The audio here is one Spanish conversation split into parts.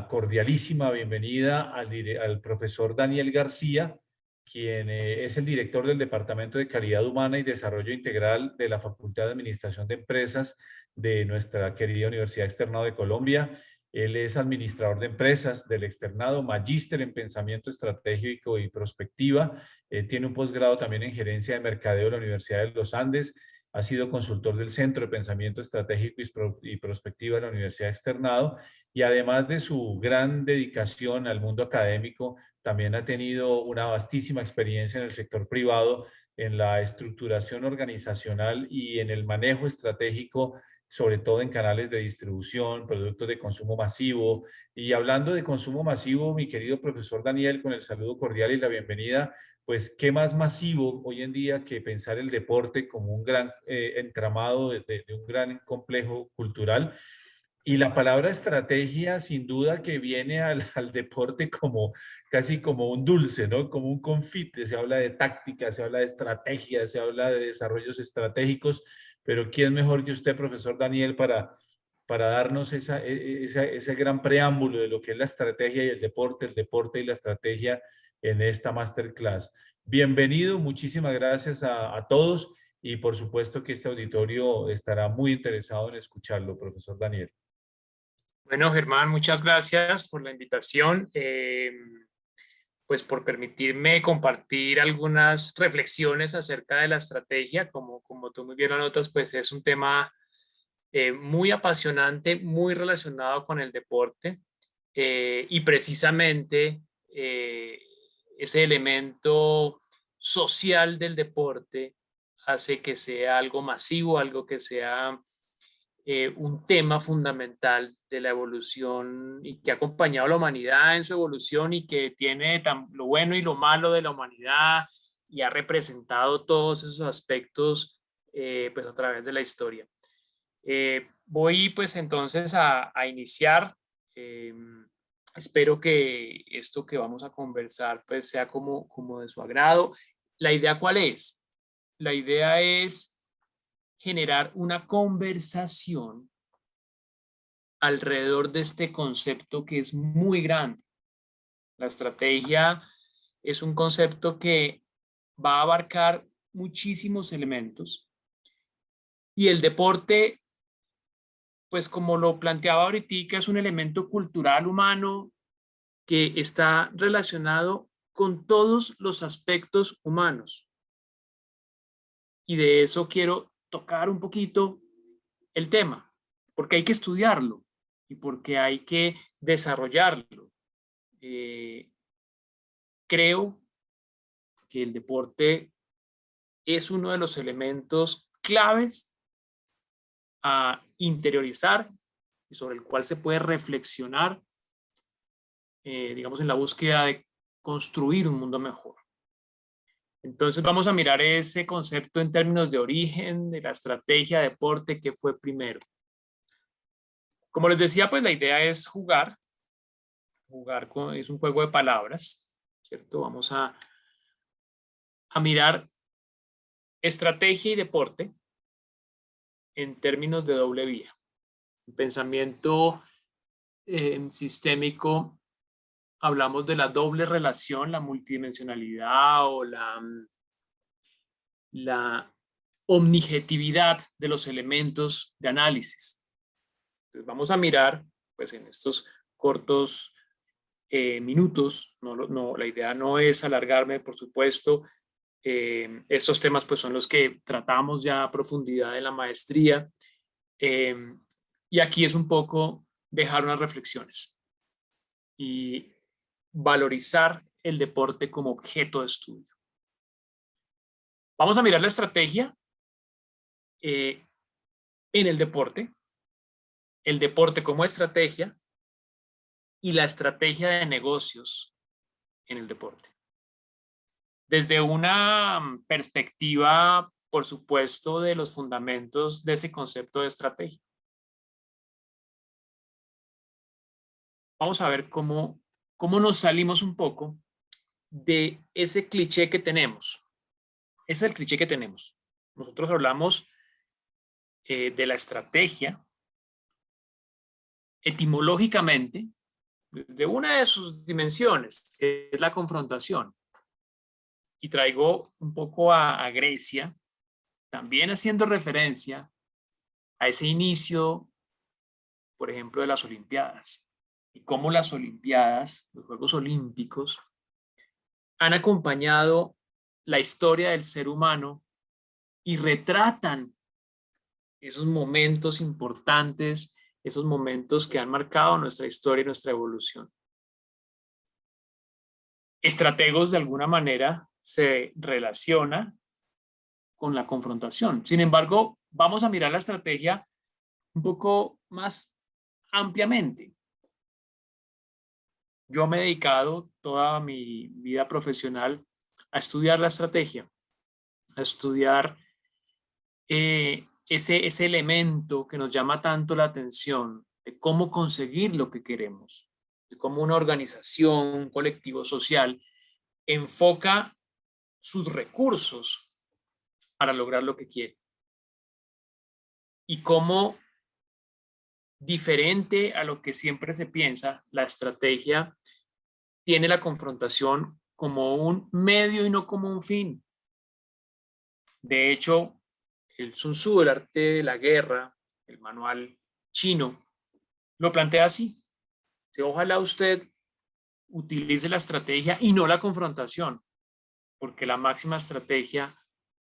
cordialísima bienvenida al profesor Daniel García, quien es el director del Departamento de Calidad Humana y Desarrollo Integral de la Facultad de Administración de Empresas de nuestra querida Universidad Externado de Colombia. Él es administrador de empresas del externado, magíster en pensamiento estratégico y prospectiva. Tiene un posgrado también en gerencia de mercadeo de la Universidad de los Andes. Ha sido consultor del Centro de Pensamiento Estratégico y Prospectiva de la Universidad Externado, y además de su gran dedicación al mundo académico, también ha tenido una vastísima experiencia en el sector privado, en la estructuración organizacional y en el manejo estratégico, sobre todo en canales de distribución, productos de consumo masivo. Y hablando de consumo masivo, mi querido profesor Daniel, con el saludo cordial y la bienvenida, pues qué más masivo hoy en día que pensar el deporte como un gran entramado de un gran complejo cultural. Y la palabra estrategia sin duda que viene al deporte como casi como un dulce, ¿no? Como un confite. Se habla de táctica, se habla de estrategia, se habla de desarrollos estratégicos, pero ¿quién mejor que usted, profesor Daniel, para darnos ese gran preámbulo de lo que es la estrategia y el deporte y la estrategia en esta masterclass? Bienvenido, muchísimas gracias a todos, y por supuesto que este auditorio estará muy interesado en escucharlo, profesor Daniel. Bueno, Germán, muchas gracias por la invitación, pues por permitirme compartir algunas reflexiones acerca de la estrategia. Como tú muy bien lo notas, pues es un tema muy apasionante, muy relacionado con el deporte, y precisamente ese elemento social del deporte hace que sea algo masivo, algo que sea un tema fundamental de la evolución y que ha acompañado a la humanidad en su evolución y que tiene lo bueno y lo malo de la humanidad y ha representado todos esos aspectos pues a través de la historia. Voy pues entonces a iniciar. eh, Espero que esto que vamos a conversar pues sea como de su agrado. ¿La idea cuál es? La idea es generar una conversación alrededor de este concepto que es muy grande. La estrategia es un concepto que va a abarcar muchísimos elementos, y el deporte, pues como lo planteaba ahorita, es un elemento cultural humano que está relacionado con todos los aspectos humanos. Y de eso quiero tocar un poquito el tema, porque hay que estudiarlo y porque hay que desarrollarlo. Creo que el deporte es uno de los elementos claves a interiorizar y sobre el cual se puede reflexionar, digamos, en la búsqueda de construir un mundo mejor. Entonces vamos a mirar ese concepto en términos de origen, de la estrategia, deporte, ¿qué fue primero? Como les decía, pues la idea es jugar es un juego de palabras, ¿cierto? Vamos a mirar estrategia y deporte en términos de doble vía. En pensamiento sistémico hablamos de la doble relación, la multidimensionalidad o la omnijetividad de los elementos de análisis. Entonces vamos a mirar, pues en estos cortos minutos, la idea no es alargarme, por supuesto. Estos temas pues son los que tratamos ya a profundidad en la maestría, y aquí es un poco dejar unas reflexiones y valorizar el deporte como objeto de estudio. Vamos a mirar la estrategia en el deporte como estrategia y la estrategia de negocios en el deporte. Desde una perspectiva, por supuesto, de los fundamentos de ese concepto de estrategia. Vamos a ver cómo nos salimos un poco de ese cliché que tenemos. Ese es el cliché que tenemos. Nosotros hablamos de la estrategia etimológicamente de una de sus dimensiones, que es la confrontación. Y traigo un poco a Grecia, también haciendo referencia a ese inicio, por ejemplo, de las Olimpiadas. Y cómo las Olimpiadas, los Juegos Olímpicos, han acompañado la historia del ser humano y retratan esos momentos importantes, esos momentos que han marcado nuestra historia y nuestra evolución. Estrategos de alguna manera se relaciona con la confrontación. Sin embargo, vamos a mirar la estrategia un poco más ampliamente. Yo me he dedicado toda mi vida profesional a estudiar la estrategia, a estudiar ese elemento que nos llama tanto la atención de cómo conseguir lo que queremos, de cómo una organización, un colectivo social enfoca sus recursos para lograr lo que quiere. Y cómo, diferente a lo que siempre se piensa, la estrategia tiene la confrontación como un medio y no como un fin. De hecho, el Sun Tzu, el arte de la guerra, el manual chino, lo plantea así. Ojalá usted utilice la estrategia y no la confrontación, porque la máxima estrategia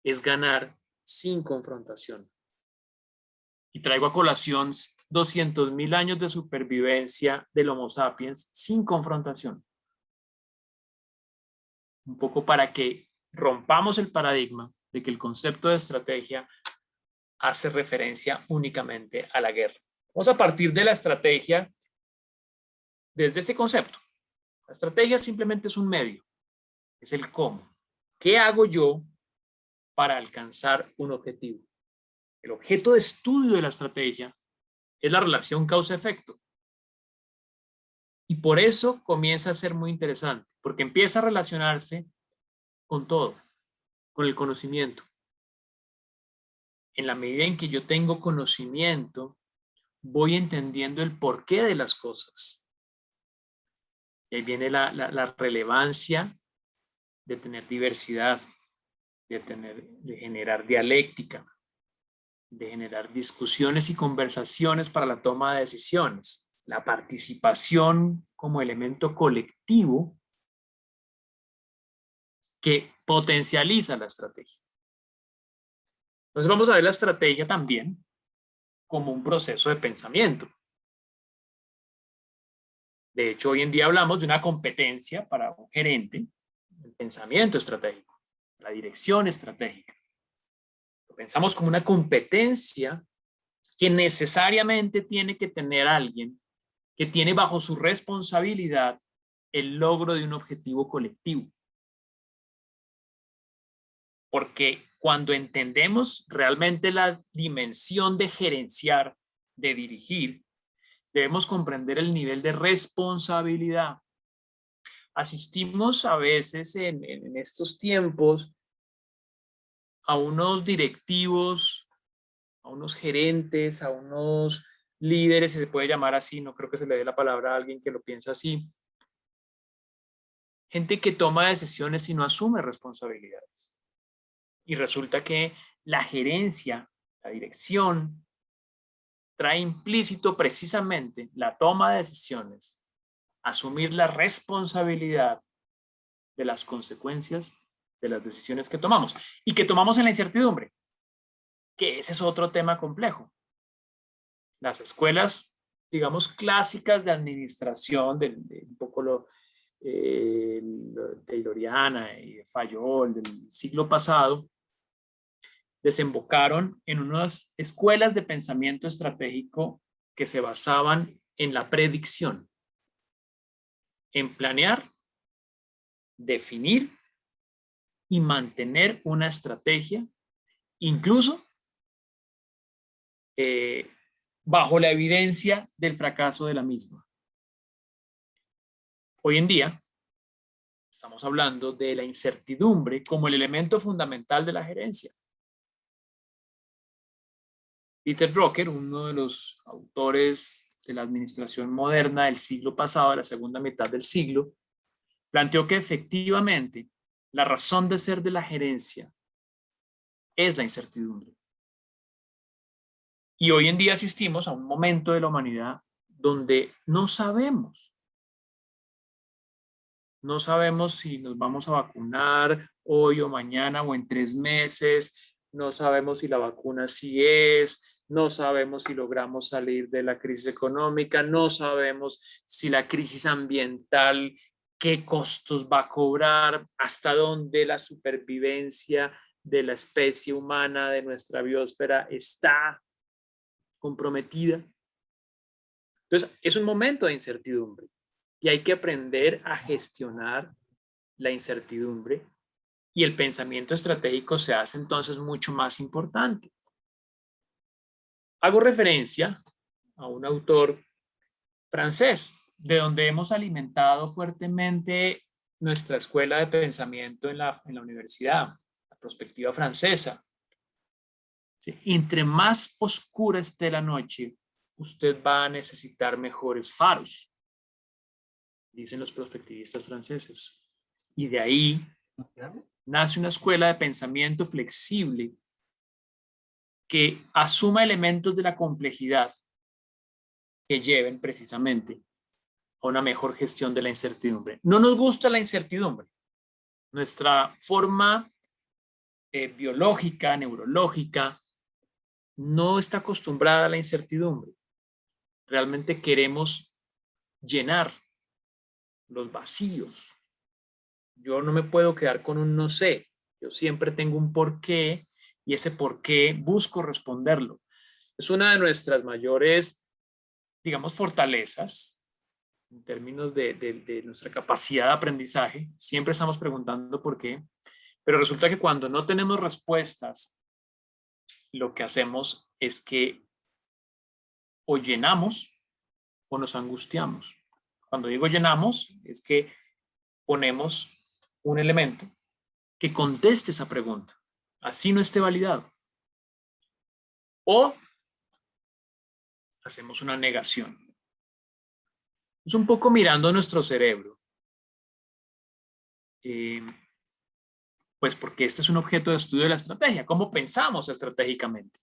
es ganar sin confrontación. Y traigo a colación 200.000 años de supervivencia del Homo sapiens sin confrontación. Un poco para que rompamos el paradigma de que el concepto de estrategia hace referencia únicamente a la guerra. Vamos a partir de la estrategia desde este concepto. La estrategia simplemente es un medio, es el cómo. ¿Qué hago yo para alcanzar un objetivo? El objeto de estudio de la estrategia es la relación causa-efecto. Y por eso comienza a ser muy interesante, porque empieza a relacionarse con todo, con el conocimiento. En la medida en que yo tengo conocimiento, voy entendiendo el porqué de las cosas. Y ahí viene la relevancia de tener diversidad, de generar dialéctica, de generar discusiones y conversaciones para la toma de decisiones. La participación como elemento colectivo que potencializa la estrategia. Entonces vamos a ver la estrategia también como un proceso de pensamiento. De hecho, hoy en día hablamos de una competencia para un gerente, el pensamiento estratégico, la dirección estratégica. Lo pensamos como una competencia que necesariamente tiene que tener alguien que tiene bajo su responsabilidad el logro de un objetivo colectivo. Porque cuando entendemos realmente la dimensión de gerenciar, de dirigir, debemos comprender el nivel de responsabilidad. Asistimos a veces en estos tiempos a unos directivos, a unos gerentes, a unos líderes, si se puede llamar así, no creo que se le dé la palabra a alguien que lo piensa así. Gente que toma decisiones y no asume responsabilidades. Y resulta que la gerencia, la dirección, trae implícito precisamente la toma de decisiones, asumir la responsabilidad de las consecuencias de las decisiones que tomamos y que tomamos en la incertidumbre, que ese es otro tema complejo. Las escuelas, digamos, clásicas de administración, de un poco lo tayloriana y Fayol del siglo pasado, desembocaron en unas escuelas de pensamiento estratégico que se basaban en la predicción, en planear, definir y mantener una estrategia, incluso bajo la evidencia del fracaso de la misma. Hoy en día estamos hablando de la incertidumbre como el elemento fundamental de la gerencia. Peter Drucker, uno de los autores de la administración moderna del siglo pasado, de la segunda mitad del siglo, planteó que efectivamente la razón de ser de la gerencia es la incertidumbre. Y hoy en día asistimos a un momento de la humanidad donde no sabemos si nos vamos a vacunar hoy o mañana o en 3 meses, no sabemos si la vacuna sí es, no sabemos si logramos salir de la crisis económica, no sabemos si la crisis ambiental, qué costos va a cobrar, hasta dónde la supervivencia de la especie humana, de nuestra biosfera, está comprometida. Entonces, es un momento de incertidumbre y hay que aprender a gestionar la incertidumbre y el pensamiento estratégico se hace entonces mucho más importante. Hago referencia a un autor francés, de donde hemos alimentado fuertemente nuestra escuela de pensamiento en la universidad, la perspectiva francesa. ¿Sí? Entre más oscura esté la noche, usted va a necesitar mejores faros, dicen los perspectivistas franceses. Y de ahí nace una escuela de pensamiento flexible que asuma elementos de la complejidad que lleven precisamente a una mejor gestión de la incertidumbre. No nos gusta la incertidumbre. Nuestra forma biológica, neurológica, no está acostumbrada a la incertidumbre. Realmente queremos llenar los vacíos. Yo no me puedo quedar con un no sé. Yo siempre tengo un porqué y ese porqué busco responderlo. Es una de nuestras mayores, digamos, fortalezas en términos de nuestra capacidad de aprendizaje. Siempre estamos preguntando por qué, pero resulta que cuando no tenemos respuestas, lo que hacemos es que o llenamos o nos angustiamos. Cuando digo llenamos, es que ponemos un elemento que conteste esa pregunta, así no esté validado. O hacemos una negación. Es un poco mirando nuestro cerebro. Pues porque este es un objeto de estudio de la estrategia. ¿Cómo pensamos estratégicamente?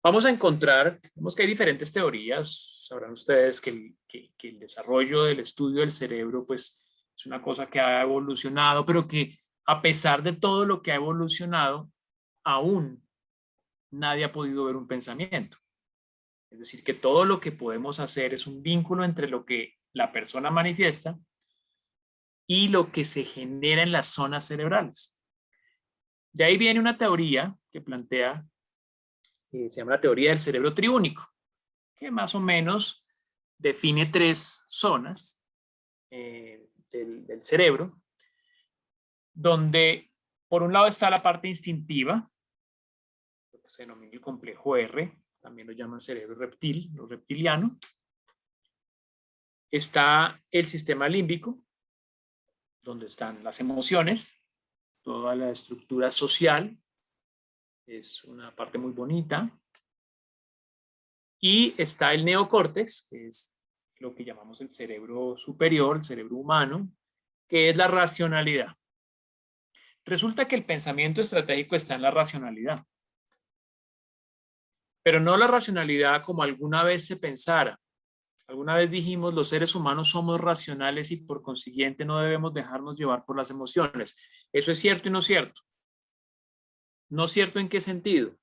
Vamos a encontrar, vemos que hay diferentes teorías. Sabrán ustedes que el desarrollo del estudio del cerebro pues, es una cosa que ha evolucionado, pero que a pesar de todo lo que ha evolucionado, aún nadie ha podido ver un pensamiento. Es decir, que todo lo que podemos hacer es un vínculo entre lo que la persona manifiesta y lo que se genera en las zonas cerebrales. De ahí viene una teoría que plantea, se llama la teoría del cerebro triúnico, que más o menos define 3 zonas del cerebro, donde por un lado está la parte instintiva, lo que se denomina el complejo R, también lo llaman cerebro reptil, lo reptiliano. Está el sistema límbico, donde están las emociones, toda la estructura social, es una parte muy bonita. Y está el neocórtex, que es lo que llamamos el cerebro superior, el cerebro humano, que es la racionalidad. Resulta que el pensamiento estratégico está en la racionalidad, pero no la racionalidad como alguna vez se pensara. Alguna vez dijimos, los seres humanos somos racionales y por consiguiente no debemos dejarnos llevar por las emociones. ¿Eso es cierto y no cierto? ¿No cierto en qué sentido?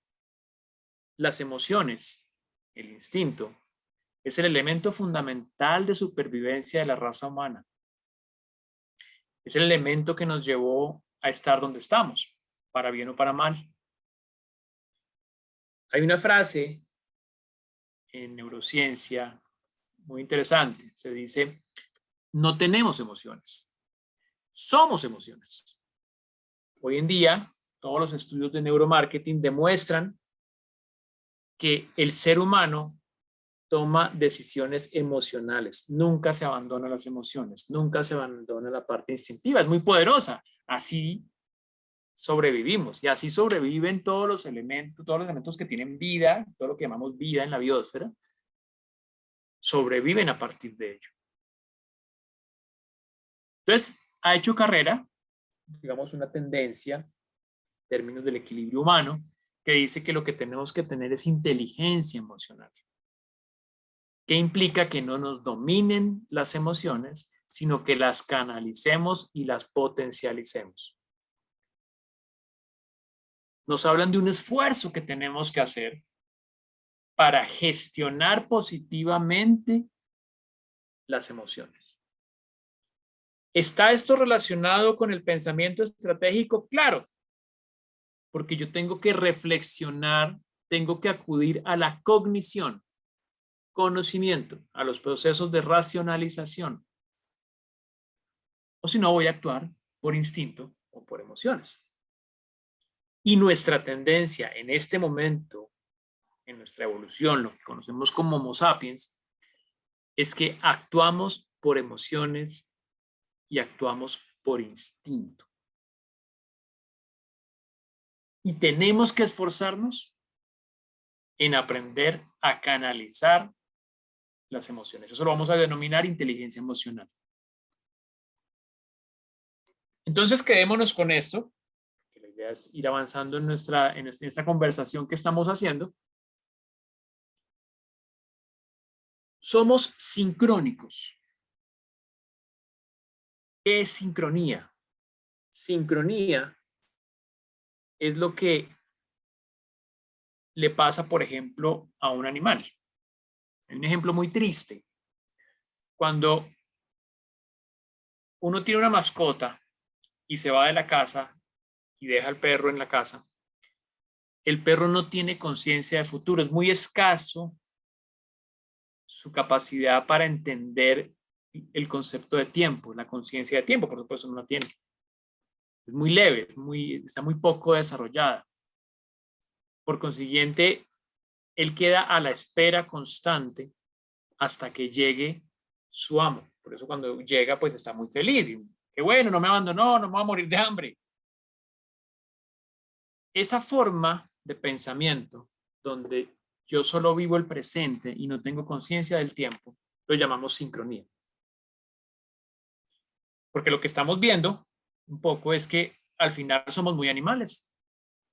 Las emociones, el instinto, es el elemento fundamental de supervivencia de la raza humana. Es el elemento que nos llevó a estar donde estamos, para bien o para mal. Hay una frase en neurociencia muy interesante. Se dice, no tenemos emociones, somos emociones. Hoy en día, todos los estudios de neuromarketing demuestran que el ser humano toma decisiones emocionales, nunca se abandona las emociones, nunca se abandona la parte instintiva, es muy poderosa. Así sobrevivimos y así sobreviven todos los elementos que tienen vida, todo lo que llamamos vida en la biosfera, sobreviven a partir de ello. Entonces, ha hecho carrera, digamos, una tendencia en términos del equilibrio humano, que dice que lo que tenemos que tener es inteligencia emocional, que implica que no nos dominen las emociones, sino que las canalicemos y las potencialicemos. Nos hablan de un esfuerzo que tenemos que hacer para gestionar positivamente las emociones. ¿Está esto relacionado con el pensamiento estratégico? Claro, porque yo tengo que reflexionar, tengo que acudir a la cognición, conocimiento, a los procesos de racionalización. O si no, voy a actuar por instinto o por emociones. Y nuestra tendencia en este momento, en nuestra evolución, lo que conocemos como Homo sapiens, es que actuamos por emociones y actuamos por instinto. Y tenemos que esforzarnos en aprender a canalizar las emociones. Eso lo vamos a denominar inteligencia emocional. Entonces, quedémonos con esto. La idea es ir avanzando en esta conversación que estamos haciendo. Somos sincrónicos. ¿Qué es sincronía? Sincronía es lo que le pasa, por ejemplo, a un animal. Un ejemplo muy triste. Cuando uno tiene una mascota y se va de la casa y deja al perro en la casa, el perro no tiene conciencia de futuro. Es muy escaso su capacidad para entender el concepto de tiempo. La conciencia de tiempo, por supuesto, no la tiene. Es muy leve, está muy poco desarrollada. Por consiguiente, él queda a la espera constante hasta que llegue su amo. Por eso cuando llega, pues está muy feliz. Y, qué bueno, no me abandonó, no me voy a morir de hambre. Esa forma de pensamiento, donde yo solo vivo el presente y no tengo conciencia del tiempo, lo llamamos sincronía. Porque lo que estamos viendo un poco es que al final somos muy animales.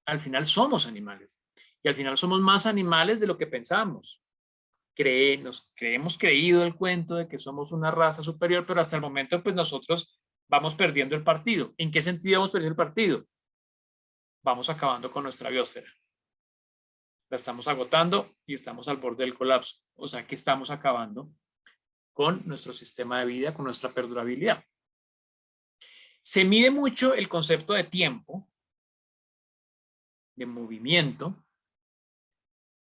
Al final somos animales. Y al final somos más animales de lo que pensamos. Nos hemos creído el cuento de que somos una raza superior, pero hasta el momento pues nosotros vamos perdiendo el partido. ¿En qué sentido vamos perdiendo el partido? Vamos acabando con nuestra biosfera. La estamos agotando y estamos al borde del colapso. O sea que estamos acabando con nuestro sistema de vida, con nuestra perdurabilidad. Se mide mucho el concepto de tiempo, de movimiento,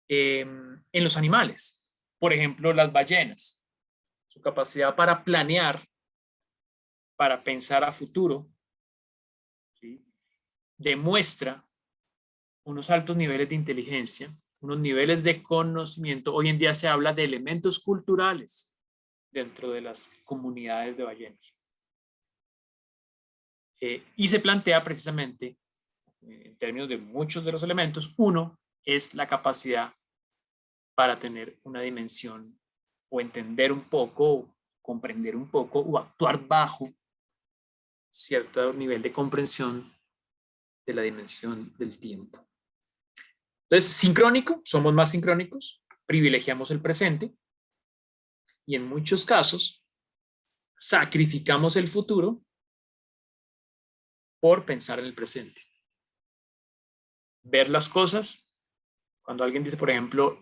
en los animales. Por ejemplo, las ballenas. Su capacidad para planear, para pensar a futuro, ¿sí?, demuestra unos altos niveles de inteligencia, unos niveles de conocimiento. Hoy en día se habla de elementos culturales dentro de las comunidades de ballenas. Y se plantea precisamente, en términos de muchos de los elementos, uno es la capacidad para tener una dimensión o entender un poco, comprender un poco o actuar bajo cierto nivel de comprensión de la dimensión del tiempo. Entonces, sincrónico, somos más sincrónicos, privilegiamos el presente y en muchos casos sacrificamos el futuro por pensar en el presente. Ver las cosas, cuando alguien dice, por ejemplo,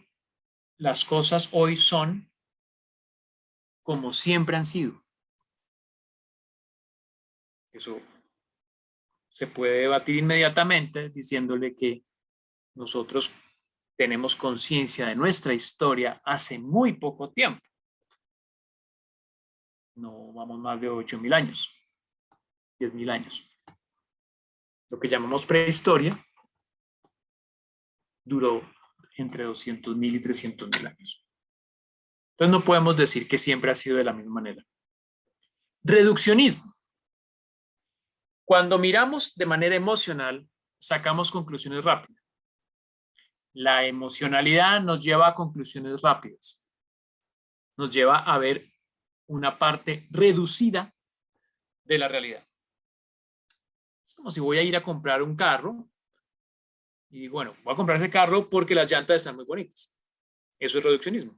las cosas hoy son como siempre han sido. Eso se puede debatir inmediatamente diciéndole que nosotros tenemos conciencia de nuestra historia hace muy poco tiempo. No vamos más de 8.000 años, 10.000 años. Lo que llamamos prehistoria duró entre 200.000 y 300.000 años. Entonces no podemos decir que siempre ha sido de la misma manera. Reduccionismo. Cuando miramos de manera emocional, sacamos conclusiones rápidas. La emocionalidad nos lleva a conclusiones rápidas. nos lleva a ver una parte reducida de la realidad. Es como si voy a ir a comprar un carro y bueno, voy a comprar ese carro porque las llantas están muy bonitas. Eso es reduccionismo,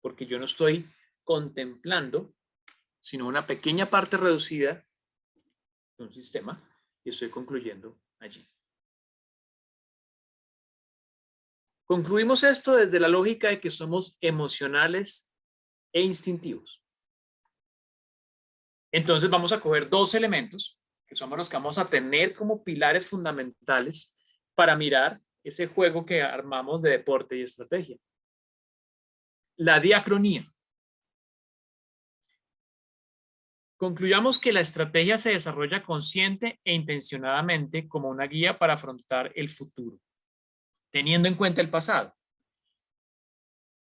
porque yo no estoy contemplando sino una pequeña parte reducida de un sistema y estoy concluyendo allí. Concluimos esto desde la lógica de que somos emocionales e instintivos. Entonces vamos a coger dos elementos que somos los que vamos a tener como pilares fundamentales para mirar ese juego que armamos de deporte y estrategia. La diacronía. Concluyamos que la estrategia se desarrolla consciente e intencionadamente como una guía para afrontar el futuro, teniendo en cuenta el pasado.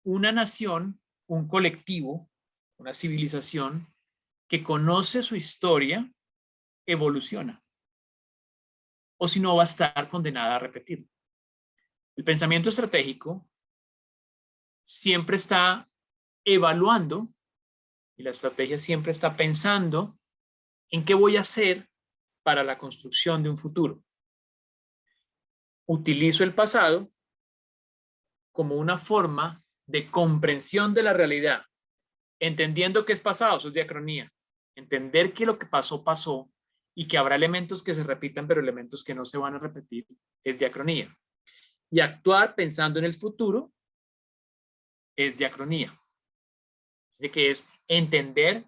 Una nación, un colectivo, una civilización que conoce su historia, evoluciona. O si no, va a estar condenada a repetirlo. El pensamiento estratégico siempre está evaluando y la estrategia siempre está pensando en qué voy a hacer para la construcción de un futuro. Utilizo el pasado como una forma de comprensión de la realidad, entendiendo que es pasado, eso es diacronía. Entender que lo que pasó, pasó y que habrá elementos que se repitan, pero elementos que no se van a repetir, es diacronía. Y actuar pensando en el futuro es diacronía. Así que es entender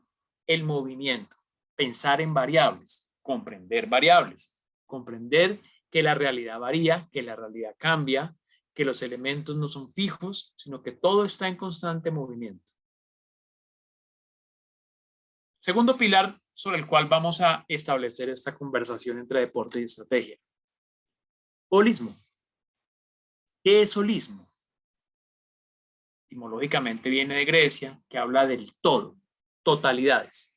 el movimiento, pensar en variables, comprender que la realidad varía, que la realidad cambia, que los elementos no son fijos, sino que todo está en constante movimiento. Segundo pilar sobre el cual vamos a establecer esta conversación entre deporte y estrategia. Holismo. ¿Qué es holismo? Etimológicamente viene de Grecia, que habla del todo, totalidades,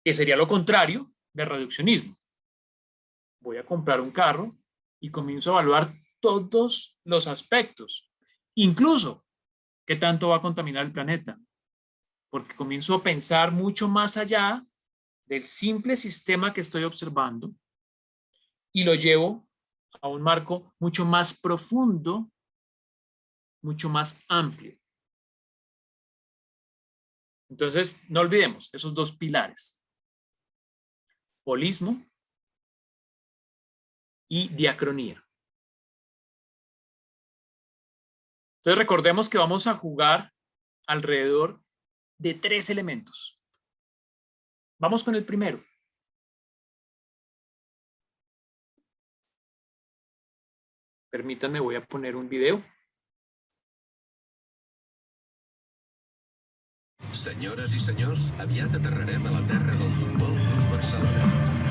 que sería lo contrario de reduccionismo. Voy a comprar un carro y comienzo a evaluar todos los aspectos, incluso qué tanto va a contaminar el planeta, porque comienzo a pensar mucho más allá del simple sistema que estoy observando y lo llevo a un marco mucho más profundo, mucho más amplio. Entonces, no olvidemos esos dos pilares: holismo y diacronía. Entonces, recordemos que vamos a jugar alrededor de 3 elementos. Vamos con el primero. Permítanme, voy a poner un video. Senyores i senyors, aviat aterrarem a la terra del futbol Club Barcelona.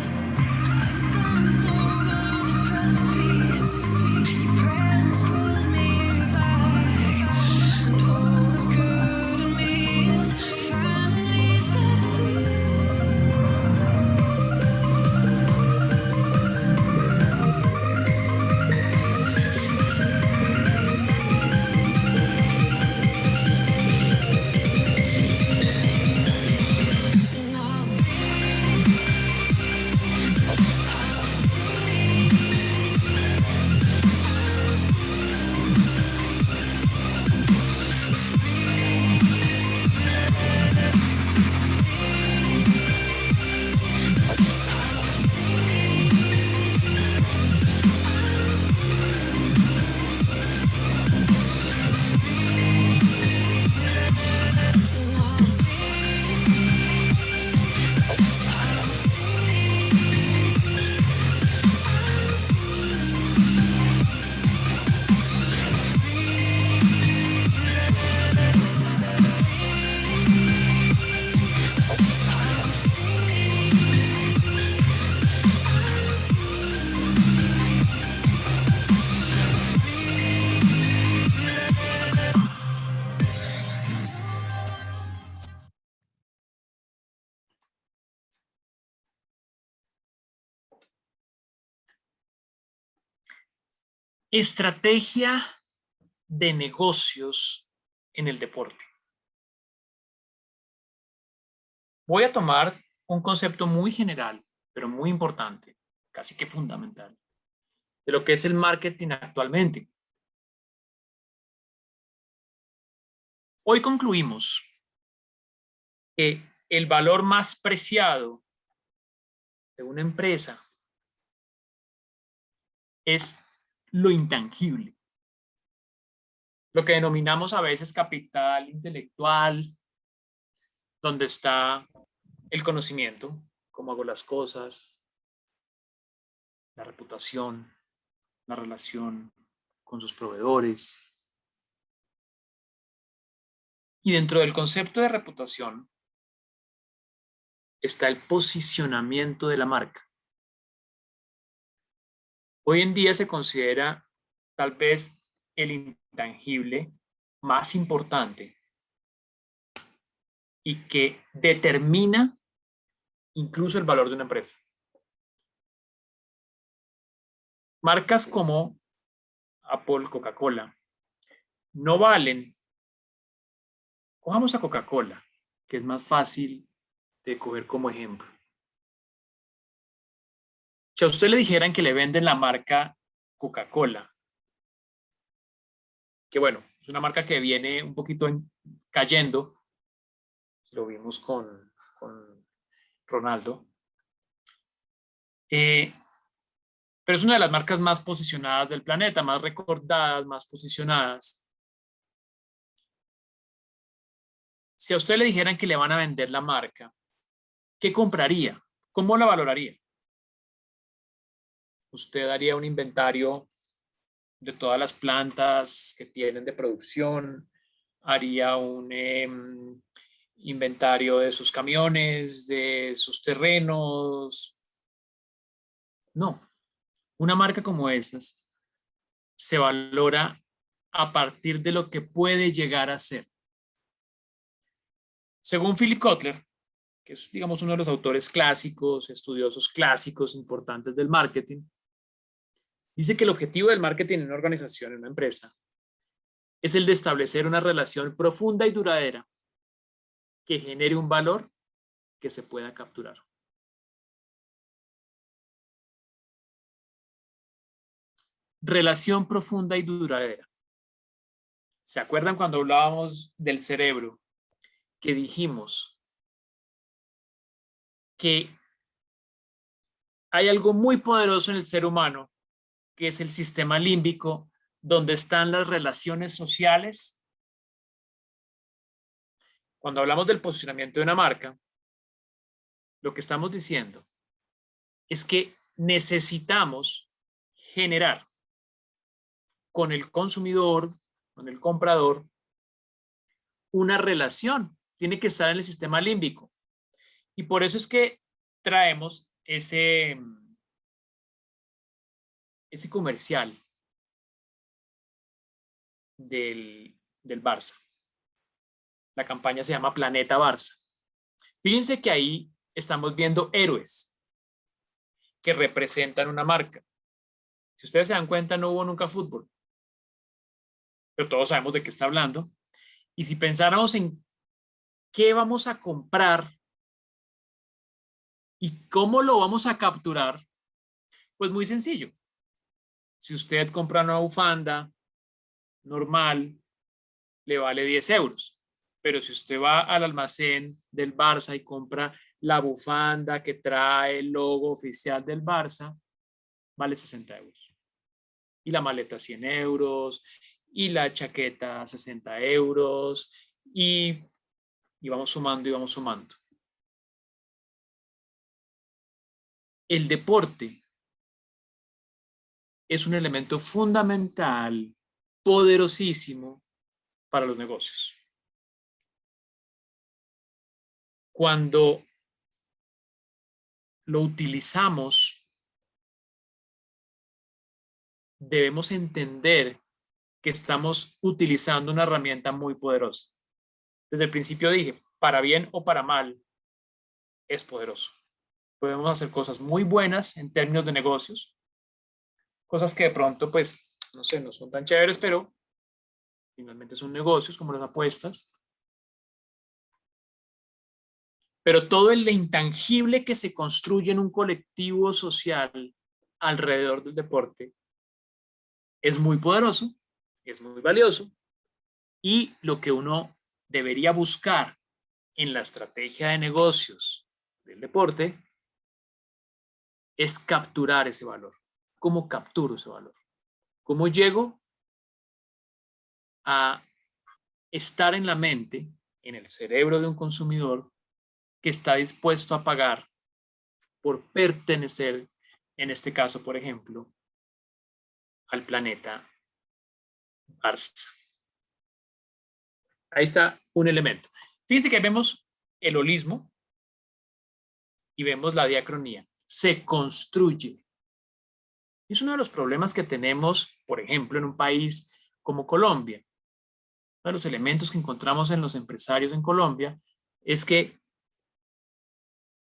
Estrategia de negocios en el deporte. Voy a tomar un concepto muy general, pero muy importante, casi que fundamental, de lo que es el marketing actualmente. Hoy concluimos que el valor más preciado de una empresa es lo intangible, lo que denominamos a veces capital intelectual, donde está el conocimiento, cómo hago las cosas, la reputación, la relación con sus proveedores. Y dentro del concepto de reputación está el posicionamiento de la marca. Hoy en día se considera tal vez el intangible más importante y que determina incluso el valor de una empresa. Marcas como Apple, Coca-Cola, no valen. Cojamos a Coca-Cola, que es más fácil de coger como ejemplo. Si a usted le dijeran que le venden la marca Coca-Cola, que bueno, es una marca que viene un poquito cayendo, lo vimos con Ronaldo, pero es una de las marcas más posicionadas del planeta, más recordadas, más posicionadas. Si a usted le dijeran que le van a vender la marca, ¿qué compraría? ¿Cómo la valoraría? Usted haría un inventario de todas las plantas que tienen de producción, haría un inventario de sus camiones, de sus terrenos. No, una marca como esas se valora a partir de lo que puede llegar a ser. Según Philip Kotler, que es, digamos, uno de los autores clásicos, estudiosos clásicos importantes del marketing, dice que el objetivo del marketing en una organización, en una empresa, es el de establecer una relación profunda y duradera que genere un valor que se pueda capturar. Relación profunda y duradera. ¿Se acuerdan cuando hablábamos del cerebro? Que dijimos que hay algo muy poderoso en el ser humano, que es el sistema límbico, donde están las relaciones sociales. Cuando hablamos del posicionamiento de una marca, lo que estamos diciendo es que necesitamos generar con el consumidor, con el comprador, una relación. Tiene que estar en el sistema límbico. Y por eso es que traemos ese comercial del Barça. La campaña se llama Planeta Barça. Fíjense que ahí estamos viendo héroes que representan una marca. Si ustedes se dan cuenta, no hubo nunca fútbol, pero todos sabemos de qué está hablando. Y si pensáramos en qué vamos a comprar y cómo lo vamos a capturar, pues muy sencillo. Si usted compra una bufanda normal, le vale 10 euros. Pero si usted va al almacén del Barça y compra la bufanda que trae el logo oficial del Barça, vale 60 euros. Y la maleta 100 euros, y la chaqueta 60 euros, y vamos sumando y vamos sumando. El deporte es un elemento fundamental, poderosísimo para los negocios. Cuando lo utilizamos, debemos entender que estamos utilizando una herramienta muy poderosa. Desde el principio dije, para bien o para mal, es poderoso. Podemos hacer cosas muy buenas en términos de negocios, cosas que de pronto, pues, no sé, no son tan chéveres, pero finalmente son negocios como las apuestas. Pero todo el intangible que se construye en un colectivo social alrededor del deporte es muy poderoso, es muy valioso, y lo que uno debería buscar en la estrategia de negocios del deporte es capturar ese valor. ¿Cómo capturo ese valor? ¿Cómo llego a estar en la mente, en el cerebro de un consumidor que está dispuesto a pagar por pertenecer, en este caso, por ejemplo, al planeta Barça? Ahí está un elemento. Fíjense que vemos el holismo y vemos la diacronía. Se construye. Es uno de los problemas que tenemos, por ejemplo, en un país como Colombia. Uno de los elementos que encontramos en los empresarios en Colombia es que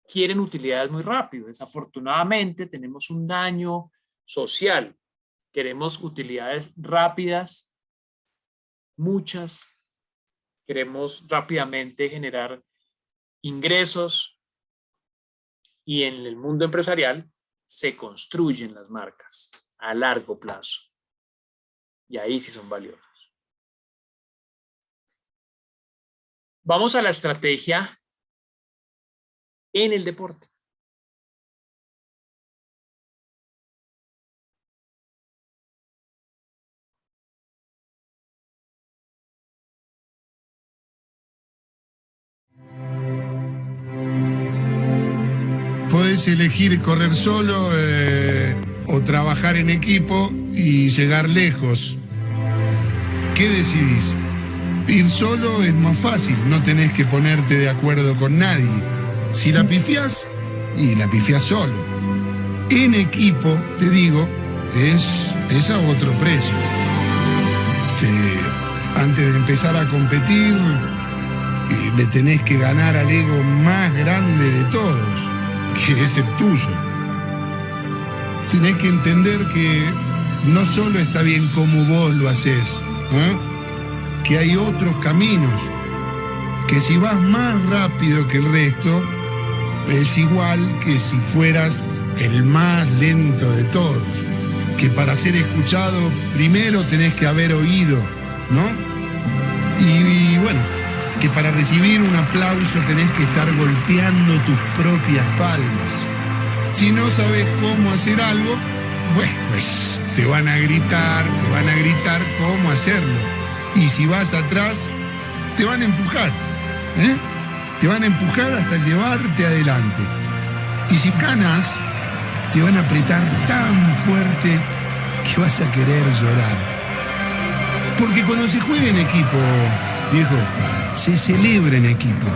quieren utilidades muy rápido. Desafortunadamente tenemos un daño social. Queremos utilidades rápidas, muchas. Queremos rápidamente generar ingresos, y en el mundo empresarial se construyen las marcas a largo plazo. Y ahí sí son valiosos. Vamos a la estrategia en el deporte. Podés elegir correr solo o trabajar en equipo y llegar lejos. ¿Qué decidís? Ir solo es más fácil, no tenés que ponerte de acuerdo con nadie. Si la pifiás, y la pifiás solo. En equipo, te digo, es a otro precio. Antes de empezar a competir, le tenés que ganar al ego más grande de todos, que es el tuyo. Tenés que entender que no solo está bien como vos lo haces, que hay otros caminos, que si vas más rápido que el resto, es igual que si fueras el más lento de todos, que para ser escuchado primero tenés que haber oído, ¿no? Y bueno, que para recibir un aplauso tenés que estar golpeando tus propias palmas. Si no sabes cómo hacer algo, bueno, pues te van a gritar cómo hacerlo. Y si vas atrás, te van a empujar, Te van a empujar hasta llevarte adelante. Y si ganas, te van a apretar tan fuerte que vas a querer llorar. Porque cuando se juega en equipo, viejo, se celebra en equipo.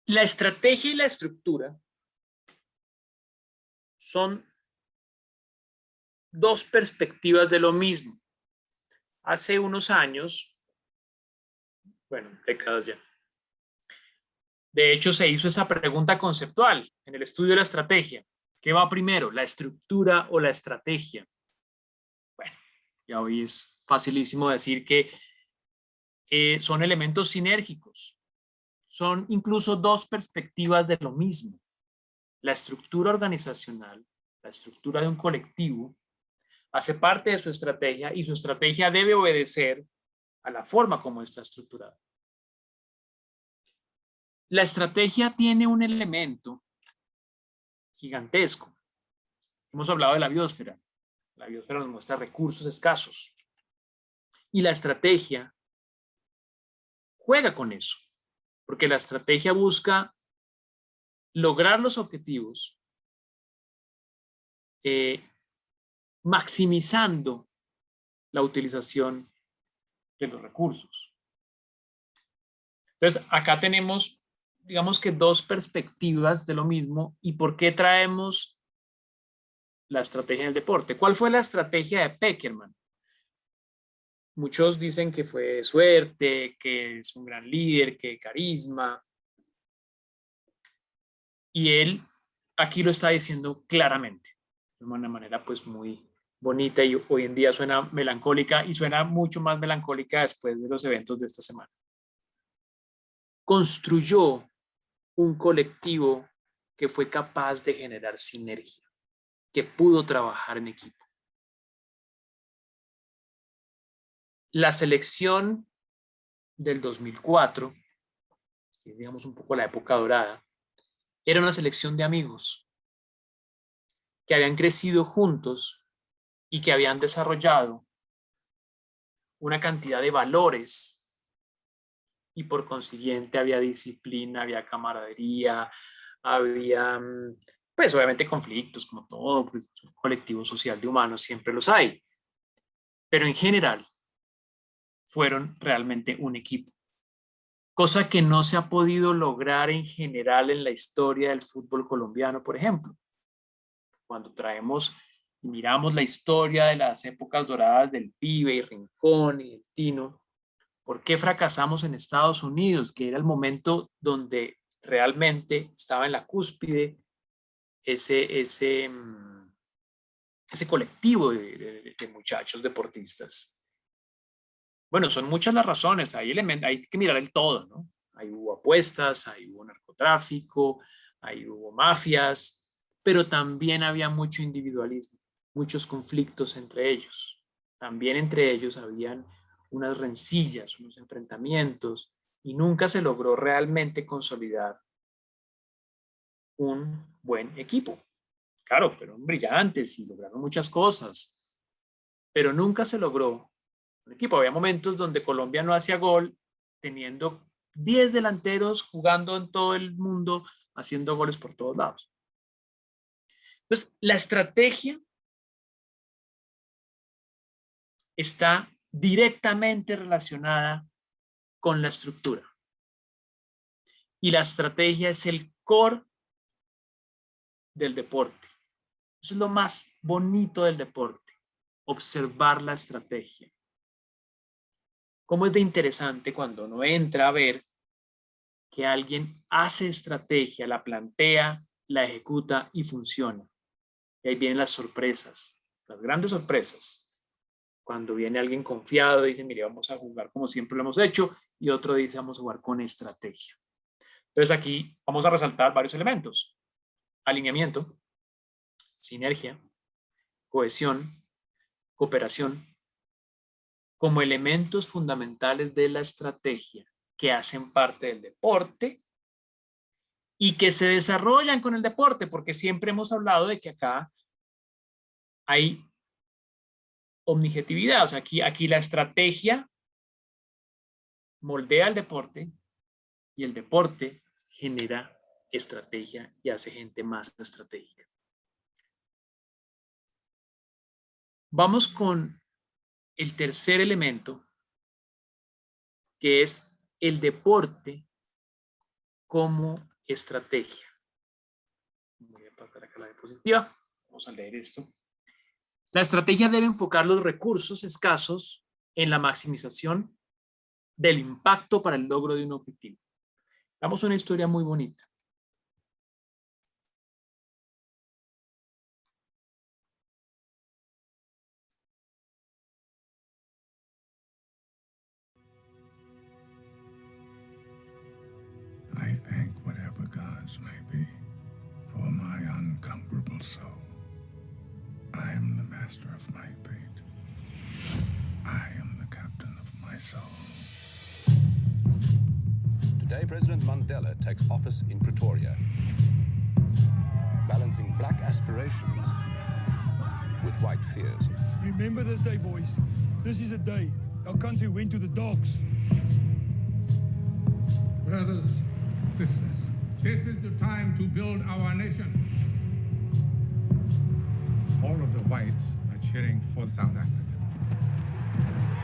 La estrategia y la estructura son dos perspectivas de lo mismo. Hace unos años, bueno, décadas ya, de hecho se hizo esa pregunta conceptual en el estudio de la estrategia. ¿Qué va primero, la estructura o la estrategia? Bueno, ya hoy es facilísimo decir que son elementos sinérgicos. Son incluso dos perspectivas de lo mismo. La estructura organizacional, la estructura de un colectivo, hace parte de su estrategia y su estrategia debe obedecer a la forma como está estructurada. La estrategia tiene un elemento gigantesco. Hemos hablado de la biosfera. La biosfera nos muestra recursos escasos. Y la estrategia juega con eso, porque la estrategia busca lograr los objetivos maximizando la utilización de los recursos. Entonces, acá tenemos, digamos que dos perspectivas de lo mismo. ¿Y por qué traemos la estrategia en el deporte? ¿Cuál fue la estrategia de Pekerman? Muchos dicen que fue suerte, que es un gran líder, que carisma. Y él aquí lo está diciendo claramente. de una manera pues muy bonita, y hoy en día suena melancólica, y suena mucho más melancólica después de los eventos de esta semana. Construyó un colectivo que fue capaz de generar sinergia, que pudo trabajar en equipo. La selección del 2004, que es, digamos, un poco la época dorada, era una selección de amigos que habían crecido juntos y que habían desarrollado una cantidad de valores, y por consiguiente había disciplina, había camaradería, había, pues obviamente conflictos, como todo pues, colectivo social de humanos, siempre los hay, pero en general fueron realmente un equipo, cosa que no se ha podido lograr en general en la historia del fútbol colombiano, por ejemplo. Cuando traemos y miramos la historia de las épocas doradas del Pibe y Rincón y el Tino, ¿por qué fracasamos en Estados Unidos? Que era el momento donde realmente estaba en la cúspide ese colectivo de muchachos deportistas. Bueno, son muchas las razones, hay que mirar el todo, ¿no? Ahí hubo apuestas, ahí hubo narcotráfico, ahí hubo mafias, pero también había mucho individualismo, muchos conflictos entre ellos. También entre ellos habían unas rencillas, unos enfrentamientos, y nunca se logró realmente consolidar un buen equipo. Claro, fueron brillantes y lograron muchas cosas, pero nunca se logró un equipo. Había momentos donde Colombia no hacía gol, teniendo 10 delanteros jugando en todo el mundo, haciendo goles por todos lados. Entonces, la estrategia está directamente relacionada con la estructura. Y la estrategia es el core del deporte. Eso es lo más bonito del deporte, observar la estrategia. Cómo es de interesante cuando uno entra a ver que alguien hace estrategia, la plantea, la ejecuta y funciona. Y ahí vienen las sorpresas, las grandes sorpresas. Cuando viene alguien confiado, dice, mire, vamos a jugar como siempre lo hemos hecho, y otro dice, vamos a jugar con estrategia. Entonces aquí vamos a resaltar varios elementos: alineamiento, sinergia, cohesión, cooperación, como elementos fundamentales de la estrategia que hacen parte del deporte y que se desarrollan con el deporte, porque siempre hemos hablado de que acá hay omnijetividad, o sea, aquí la estrategia moldea el deporte y el deporte genera estrategia y hace gente más estratégica. Vamos con el tercer elemento, que es el deporte como estrategia. Voy a pasar acá a la diapositiva. Vamos a leer esto. La estrategia debe enfocar los recursos escasos en la maximización del impacto para el logro de un objetivo. Damos una historia muy bonita. I thank whatever gods may be for my unconquerable soul. I am the master of my fate. I am the captain of my soul. Today, President Mandela takes office in Pretoria, balancing black aspirations with white fears. Remember this day, boys. This is a day our country went to the dogs. Brothers, sisters, this is the time to build our nation. All of the whites are cheering for South Africa.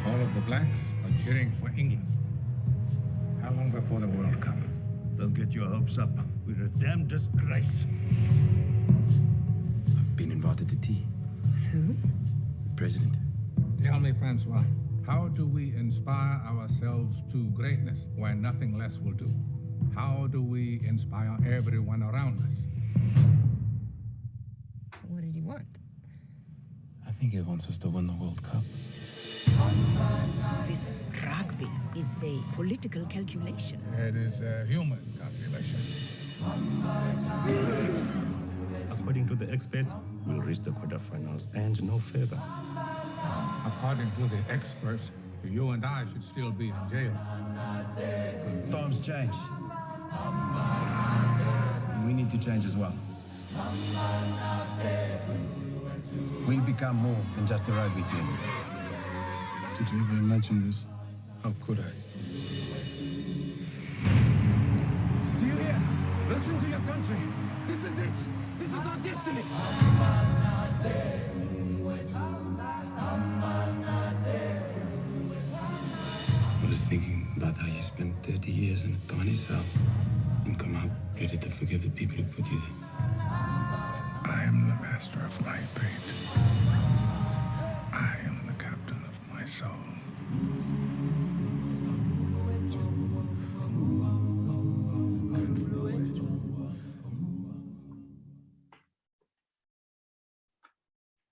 All of the blacks are cheering for England. How long before the World Cup? Don't get your hopes up. We're a damn disgrace. I've been invited to tea. With who? The president. Tell me, Francois, how do we inspire ourselves to greatness when nothing less will do? How do we inspire everyone around us? What did he want? I think he wants us to win the World Cup. This rugby is a political calculation. It is a human calculation. According to the experts, we'll reach the quarterfinals and no further. According to the experts, you and I should still be in jail. Times change. We need to change as well. We become more than just a rugby team. Did you ever imagine this? How could I? Do you hear? Listen to your country. This is it. This is our destiny. I was thinking about how you spent 30 years in a tiny cell and come out ready to forgive the people who put you there. I am the master of my fate. I am the captain of my soul.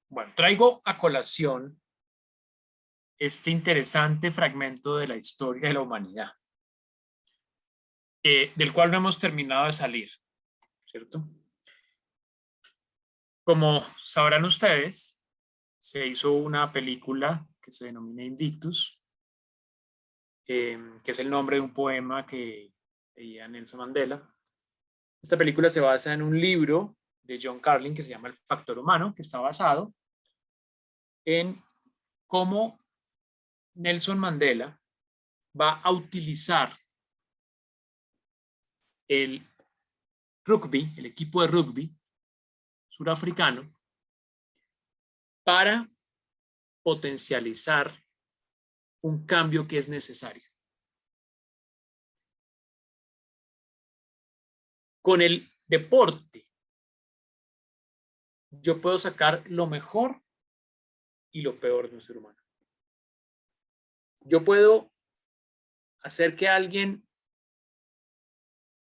Bueno, traigo a colación este interesante fragmento de la historia de la humanidad, del cual no hemos terminado de salir, ¿cierto? Como sabrán ustedes, se hizo una película que se denomina Invictus, que es el nombre de un poema que leía Nelson Mandela. Esta película se basa en un libro de John Carlin que se llama El Factor Humano, que está basado en cómo Nelson Mandela va a utilizar el rugby, el equipo de rugby surafricano, para potencializar un cambio que es necesario. Con el deporte, yo puedo sacar lo mejor y lo peor de un ser humano. Yo puedo hacer que alguien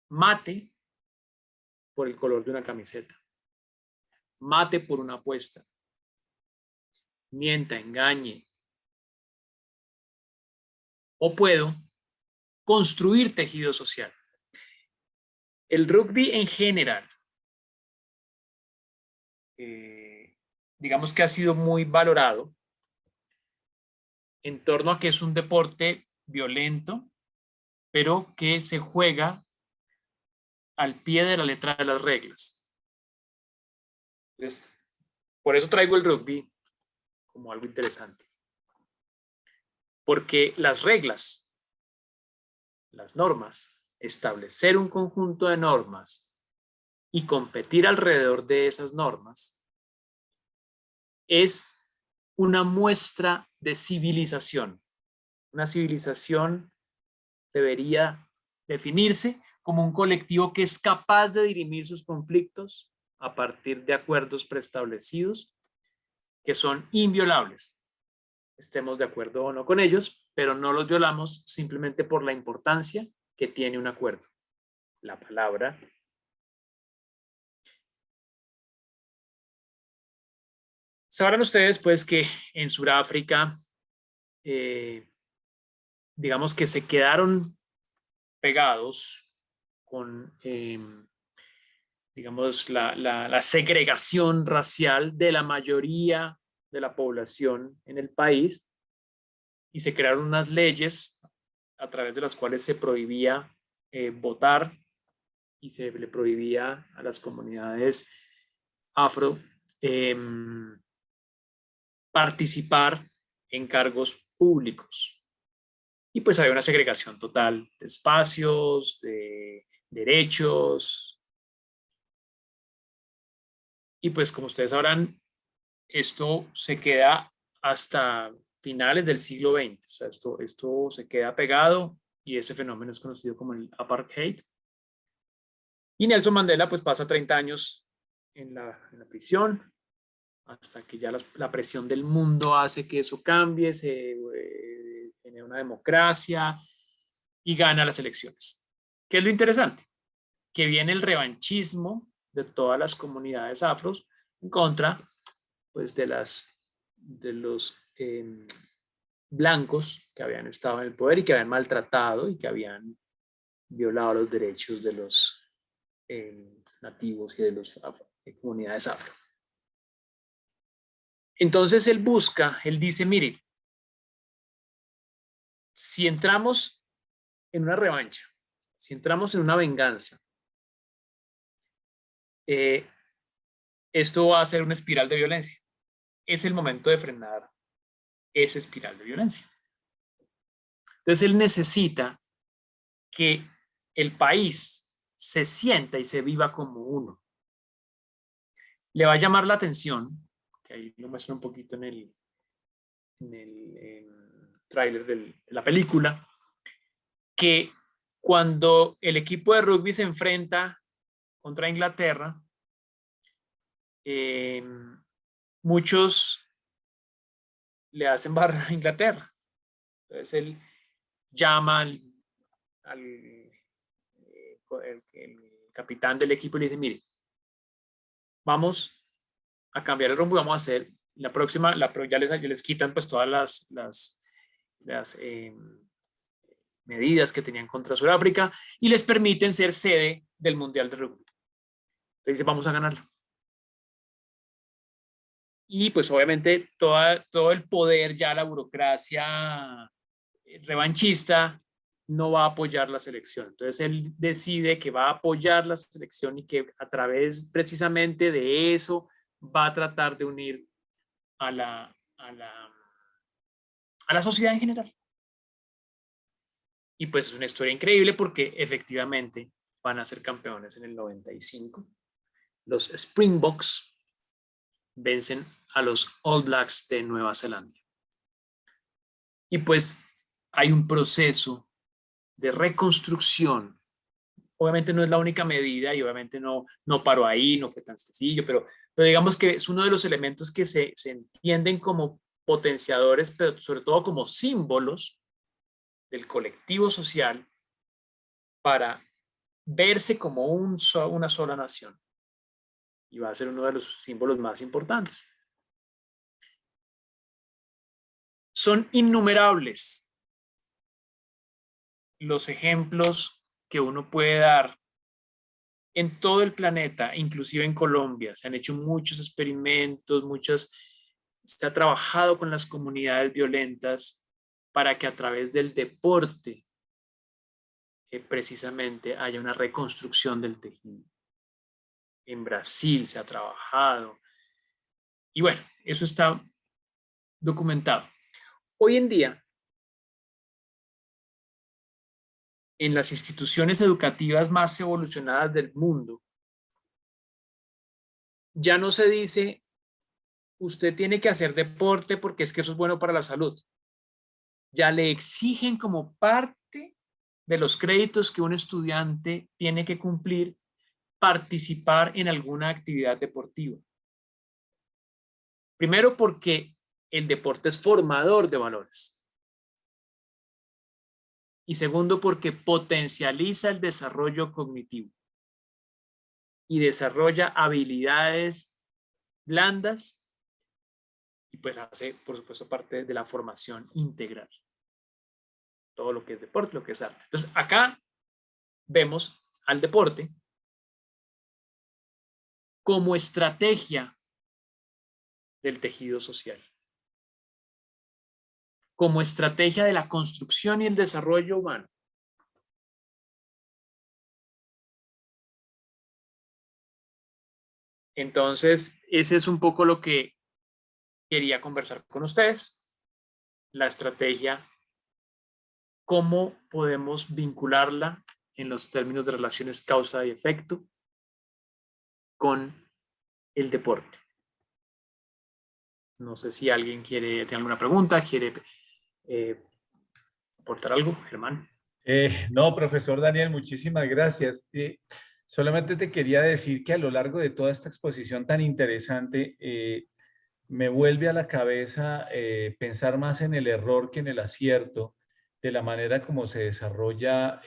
mate por el color de una camiseta, mate por una apuesta, mienta, engañe, o puedo construir tejido social. El rugby en general, digamos que ha sido muy valorado en torno a que es un deporte violento, pero que se juega al pie de la letra de las reglas. Entonces, por eso traigo el rugby como algo interesante. Porque las reglas, las normas, establecer un conjunto de normas y competir alrededor de esas normas es una muestra de civilización. Una civilización debería definirse como un colectivo que es capaz de dirimir sus conflictos a partir de acuerdos preestablecidos que son inviolables. Estemos de acuerdo o no con ellos, pero no los violamos simplemente por la importancia que tiene un acuerdo. La palabra. Sabrán ustedes pues que en Sudáfrica, digamos que se quedaron pegados con, digamos, la segregación racial de la mayoría de la población en el país, y se crearon unas leyes a través de las cuales se prohibía votar y se le prohibía a las comunidades afro participar en cargos públicos. Y pues había una segregación total de espacios, de derechos. Y pues como ustedes sabrán, esto se queda hasta finales del siglo XX. O sea, esto se queda pegado y ese fenómeno es conocido como el apartheid. Y Nelson Mandela pues pasa 30 años en la prisión hasta que ya la presión del mundo hace que eso cambie, se genera una democracia y gana las elecciones. ¿Qué es lo interesante? Que viene el revanchismo de todas las comunidades afros en contra pues, de las blancos que habían estado en el poder y que habían maltratado y que habían violado los derechos de los nativos y de las comunidades afro. Entonces él dice, mire, si entramos en una revancha, si entramos en una venganza, esto va a ser una espiral de violencia. Es el momento de frenar esa espiral de violencia. Entonces él necesita que el país se sienta y se viva como uno. Le va a llamar la atención, que ahí lo muestro un poquito en el tráiler de la película, que cuando el equipo de rugby se enfrenta contra Inglaterra, muchos le hacen barra a Inglaterra. Entonces él llama al el capitán del equipo y le dice, mire, vamos a cambiar el rumbo y vamos a hacer la próxima, ya les quitan pues todas las medidas que tenían contra Sudáfrica y les permiten ser sede del Mundial de Rugby. Entonces dice, vamos a ganarlo. Y pues obviamente todo el poder, ya la burocracia revanchista no va a apoyar la selección. Entonces él decide que va a apoyar la selección y que a través precisamente de eso va a tratar de unir a la sociedad en general. Y pues es una historia increíble porque efectivamente van a ser campeones en el 95. Los Springboks vencen a los All Blacks de Nueva Zelanda. Y pues hay un proceso de reconstrucción. Obviamente no es la única medida y obviamente no paró ahí, no fue tan sencillo, pero digamos que es uno de los elementos que se entienden como potenciadores, pero sobre todo como símbolos del colectivo social para verse como una sola nación. Y va a ser uno de los símbolos más importantes. Son innumerables los ejemplos que uno puede dar en todo el planeta, inclusive en Colombia. Se han hecho muchos experimentos, se ha trabajado con las comunidades violentas para que a través del deporte precisamente haya una reconstrucción del tejido. En Brasil se ha trabajado. Y bueno, eso está documentado. Hoy en día, en las instituciones educativas más evolucionadas del mundo, ya no se dice, usted tiene que hacer deporte porque es que eso es bueno para la salud. Ya le exigen como parte de los créditos que un estudiante tiene que cumplir participar en alguna actividad deportiva. Primero porque el deporte es formador de valores. Y segundo porque potencializa el desarrollo cognitivo y desarrolla habilidades blandas y pues hace, por supuesto, parte de la formación integral. Todo lo que es deporte, lo que es arte. Entonces, acá vemos al deporte como estrategia del tejido social, como estrategia de la construcción y el desarrollo humano. Entonces, ese es un poco lo que quería conversar con ustedes, la estrategia, cómo podemos vincularla en los términos de relaciones causa y efecto con el deporte. No sé si alguien tiene alguna pregunta, quiere aportar algo, Germán. No, profesor Daniel, muchísimas gracias. Solamente te quería decir que a lo largo de toda esta exposición tan interesante, me vuelve a la cabeza pensar más en el error que en el acierto, de la manera como se desarrolla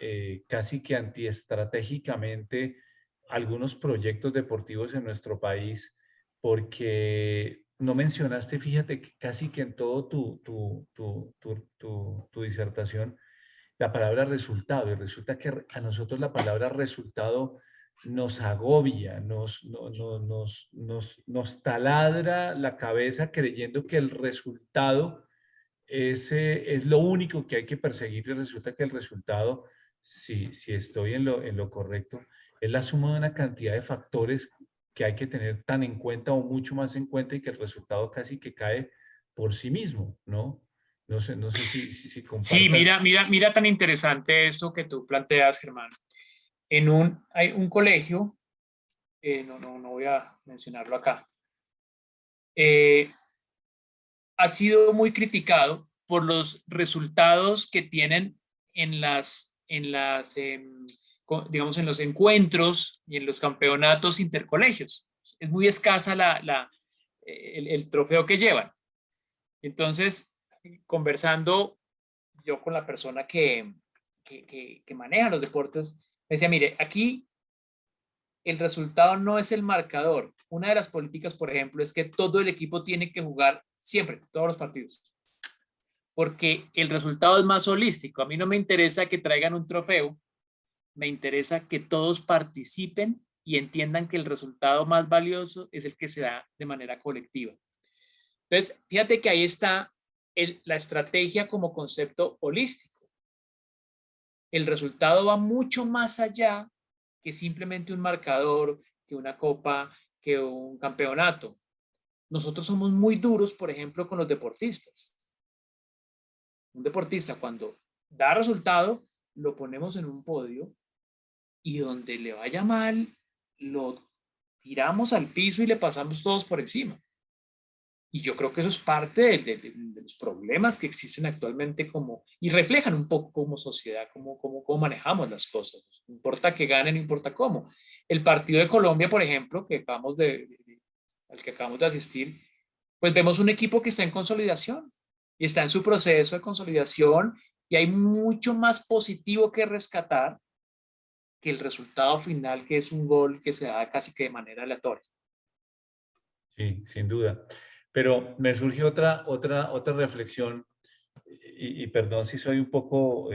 casi que antiestratégicamente algunos proyectos deportivos en nuestro país, porque no mencionaste, fíjate, que casi que en todo tu disertación, la palabra resultado. Y resulta que a nosotros la palabra resultado nos agobia, nos taladra la cabeza creyendo que el resultado es lo único que hay que perseguir, y resulta que el resultado, si estoy en lo correcto, es la suma de una cantidad de factores que hay que tener tan en cuenta o mucho más en cuenta, y que el resultado casi que cae por sí mismo, ¿no? No sé si Sí, compartas. mira tan interesante eso que tú planteas, Germán. Hay un colegio, no voy a mencionarlo acá, ha sido muy criticado por los resultados que tienen digamos, en los encuentros y en los campeonatos intercolegios. Es muy escasa el trofeo que llevan. Entonces, conversando yo con la persona que maneja los deportes, me decía, mire, aquí el resultado no es el marcador. Una de las políticas, por ejemplo, es que todo el equipo tiene que jugar siempre, todos los partidos, porque el resultado es más holístico. A mí no me interesa que traigan un trofeo, me interesa que todos participen y entiendan que el resultado más valioso es el que se da de manera colectiva. Entonces, fíjate que ahí está la estrategia como concepto holístico. El resultado va mucho más allá que simplemente un marcador, que una copa, que un campeonato. Nosotros somos muy duros, por ejemplo, con los deportistas. Un deportista, cuando da resultado, lo ponemos en un podio, y donde le vaya mal, lo tiramos al piso y le pasamos todos por encima. Y yo creo que eso es parte de los problemas que existen actualmente y reflejan un poco como sociedad, cómo manejamos las cosas. No importa que gane, no importa cómo. El partido de Colombia, por ejemplo, al que acabamos de asistir, pues vemos un equipo que está en consolidación y está en su proceso de consolidación, y hay mucho más positivo que rescatar que el resultado final, que es un gol que se da casi que de manera aleatoria. Sí, sin duda. Pero me surge otra reflexión, y perdón si soy un poco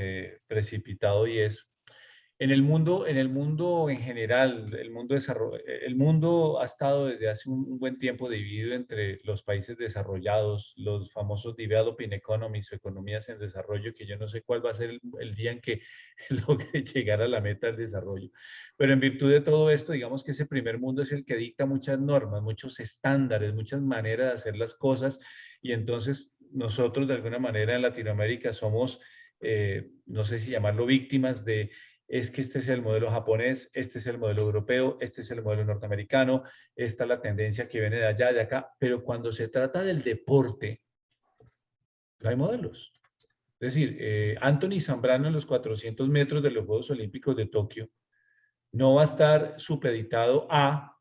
precipitado, y es, en el mundo en general, el mundo ha estado desde hace un buen tiempo dividido entre los países desarrollados, los famosos developing economies, o economías en desarrollo, que yo no sé cuál va a ser el día en que logre llegar a la meta del desarrollo. Pero en virtud de todo esto, digamos que ese primer mundo es el que dicta muchas normas, muchos estándares, muchas maneras de hacer las cosas, y entonces nosotros de alguna manera en Latinoamérica somos, no sé si llamarlo víctimas de, es que este es el modelo japonés, este es el modelo europeo, este es el modelo norteamericano, esta es la tendencia que viene de allá, de acá, pero cuando se trata del deporte, no hay modelos. Es decir, Anthony Zambrano en los 400 metros de los Juegos Olímpicos de Tokio no va a estar supeditado a,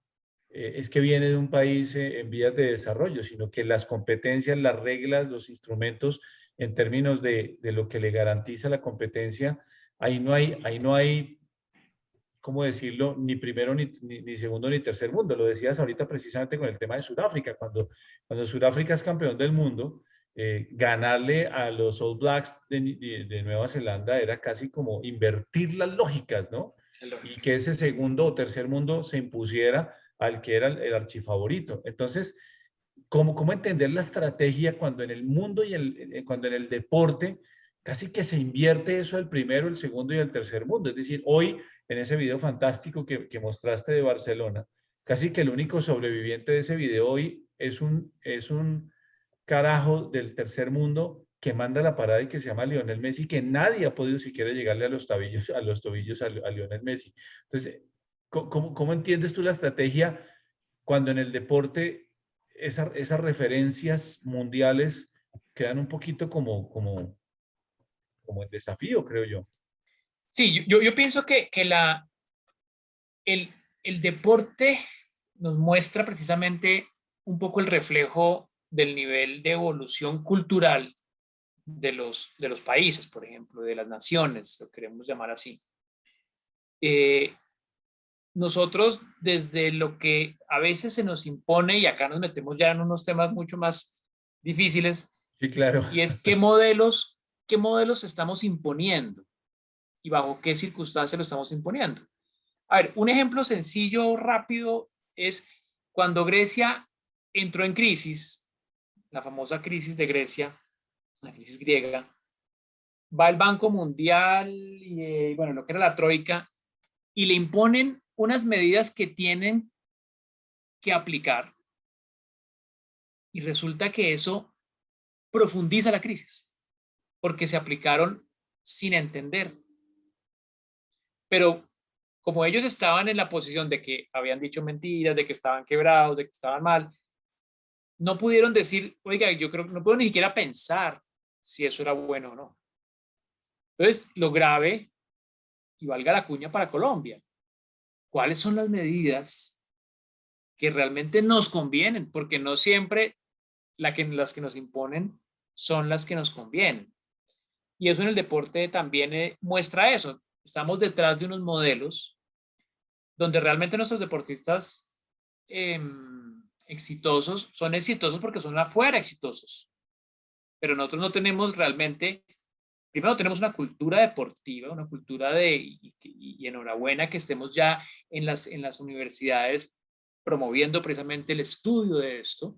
es que viene de un país en vías de desarrollo, sino que las competencias, las reglas, los instrumentos en términos de lo que le garantiza la competencia, ahí no hay, ¿cómo decirlo? Ni primero, ni segundo, ni tercer mundo. Lo decías ahorita precisamente con el tema de Sudáfrica. Cuando Sudáfrica es campeón del mundo, ganarle a los All Blacks de Nueva Zelanda era casi como invertir las lógicas, ¿no? Y que ese segundo o tercer mundo se impusiera al que era el archifavorito. Entonces, ¿cómo entender la estrategia cuando en el mundo cuando en el deporte casi que se invierte eso del primero, el segundo y el tercer mundo? Es decir, hoy en ese video fantástico que mostraste de Barcelona, casi que el único sobreviviente de ese video hoy es un carajo del tercer mundo que manda la parada y que se llama Lionel Messi, que nadie ha podido siquiera llegarle a los tobillos a Lionel Messi. Entonces, ¿cómo entiendes tú la estrategia cuando en el deporte esas referencias mundiales quedan un poquito como el desafío, creo yo? Sí, yo pienso que el deporte nos muestra precisamente un poco el reflejo del nivel de evolución cultural de los países, por ejemplo, de las naciones, lo queremos llamar así. nosotros desde lo que a veces se nos impone, y acá nos metemos ya en unos temas mucho más difíciles, Sí, claro. y es qué modelos estamos imponiendo y bajo qué circunstancias lo estamos imponiendo. A ver, un ejemplo sencillo, rápido, es cuando Grecia entró en crisis, la famosa crisis de Grecia, la crisis griega, va el Banco Mundial y bueno, lo que era la Troika, y le imponen unas medidas que tienen que aplicar. Y resulta que eso profundiza la crisis, porque se aplicaron sin entender. Pero como ellos estaban en la posición de que habían dicho mentiras, de que estaban quebrados, de que estaban mal, no pudieron decir, oiga, yo creo que no puedo ni siquiera pensar si eso era bueno o no. Entonces, lo grave, y valga la cuña para Colombia, ¿cuáles son las medidas que realmente nos convienen? Porque no siempre las que nos imponen son las que nos convienen. Y eso en el deporte también muestra eso. Estamos detrás de unos modelos donde realmente nuestros deportistas exitosos son exitosos porque son afuera exitosos. Pero nosotros no tenemos realmente, primero tenemos una cultura deportiva, una cultura y enhorabuena que estemos ya en las universidades promoviendo precisamente el estudio de esto,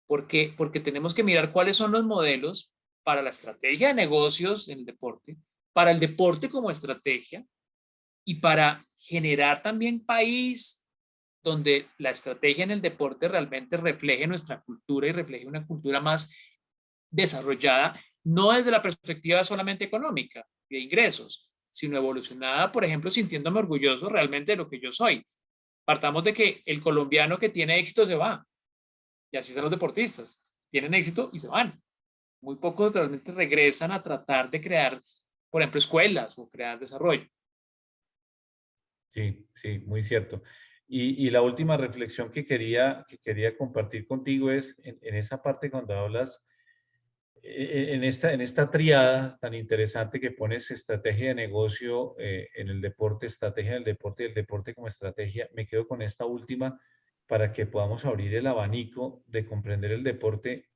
porque tenemos que mirar cuáles son los modelos para la estrategia de negocios en el deporte, para el deporte como estrategia y para generar también país donde la estrategia en el deporte realmente refleje nuestra cultura y refleje una cultura más desarrollada, no desde la perspectiva solamente económica de ingresos, sino evolucionada, por ejemplo, sintiéndome orgulloso realmente de lo que yo soy. Partamos de que el colombiano que tiene éxito se va, y así son los deportistas, tienen éxito y se van. Muy pocos realmente regresan a tratar de crear, por ejemplo, escuelas o crear desarrollo. Sí, sí, muy cierto. Y la última reflexión que quería compartir contigo es en esa parte cuando hablas, en esta triada tan interesante que pones estrategia de negocio en el deporte, estrategia del deporte y el deporte como estrategia, me quedo con esta última para que podamos abrir el abanico de comprender el deporte,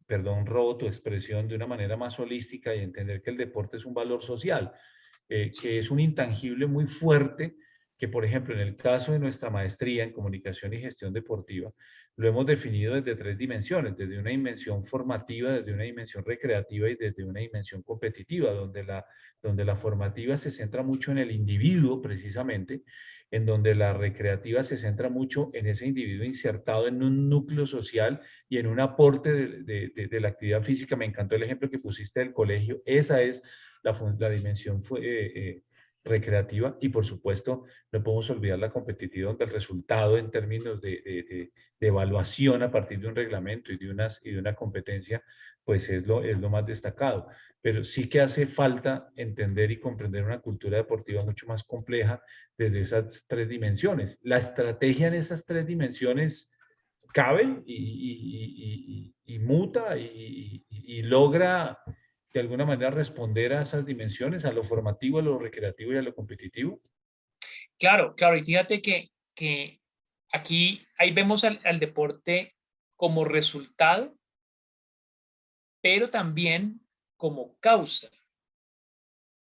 perdón, robo tu expresión, de una manera más holística y entender que el deporte es un valor social, que es un intangible muy fuerte, que por ejemplo en el caso de nuestra maestría en comunicación y gestión deportiva, lo hemos definido desde 3 dimensiones, desde una dimensión formativa, desde una dimensión recreativa y desde una dimensión competitiva, donde la formativa se centra mucho en el individuo precisamente, en donde la recreativa se centra mucho en ese individuo insertado en un núcleo social y en un aporte de la actividad física. Me encantó el ejemplo que pusiste del colegio. Esa es la dimensión recreativa, y por supuesto no podemos olvidar la competitiva, donde el resultado en términos de evaluación a partir de un reglamento y de una competencia pues es lo más destacado. Pero sí que hace falta entender y comprender una cultura deportiva mucho más compleja desde esas 3 dimensiones. La estrategia en esas 3 dimensiones cabe y muta y logra de alguna manera responder a esas dimensiones, a lo formativo, a lo recreativo y a lo competitivo. Claro, claro, y fíjate que aquí ahí vemos al deporte como resultado, pero también como causa.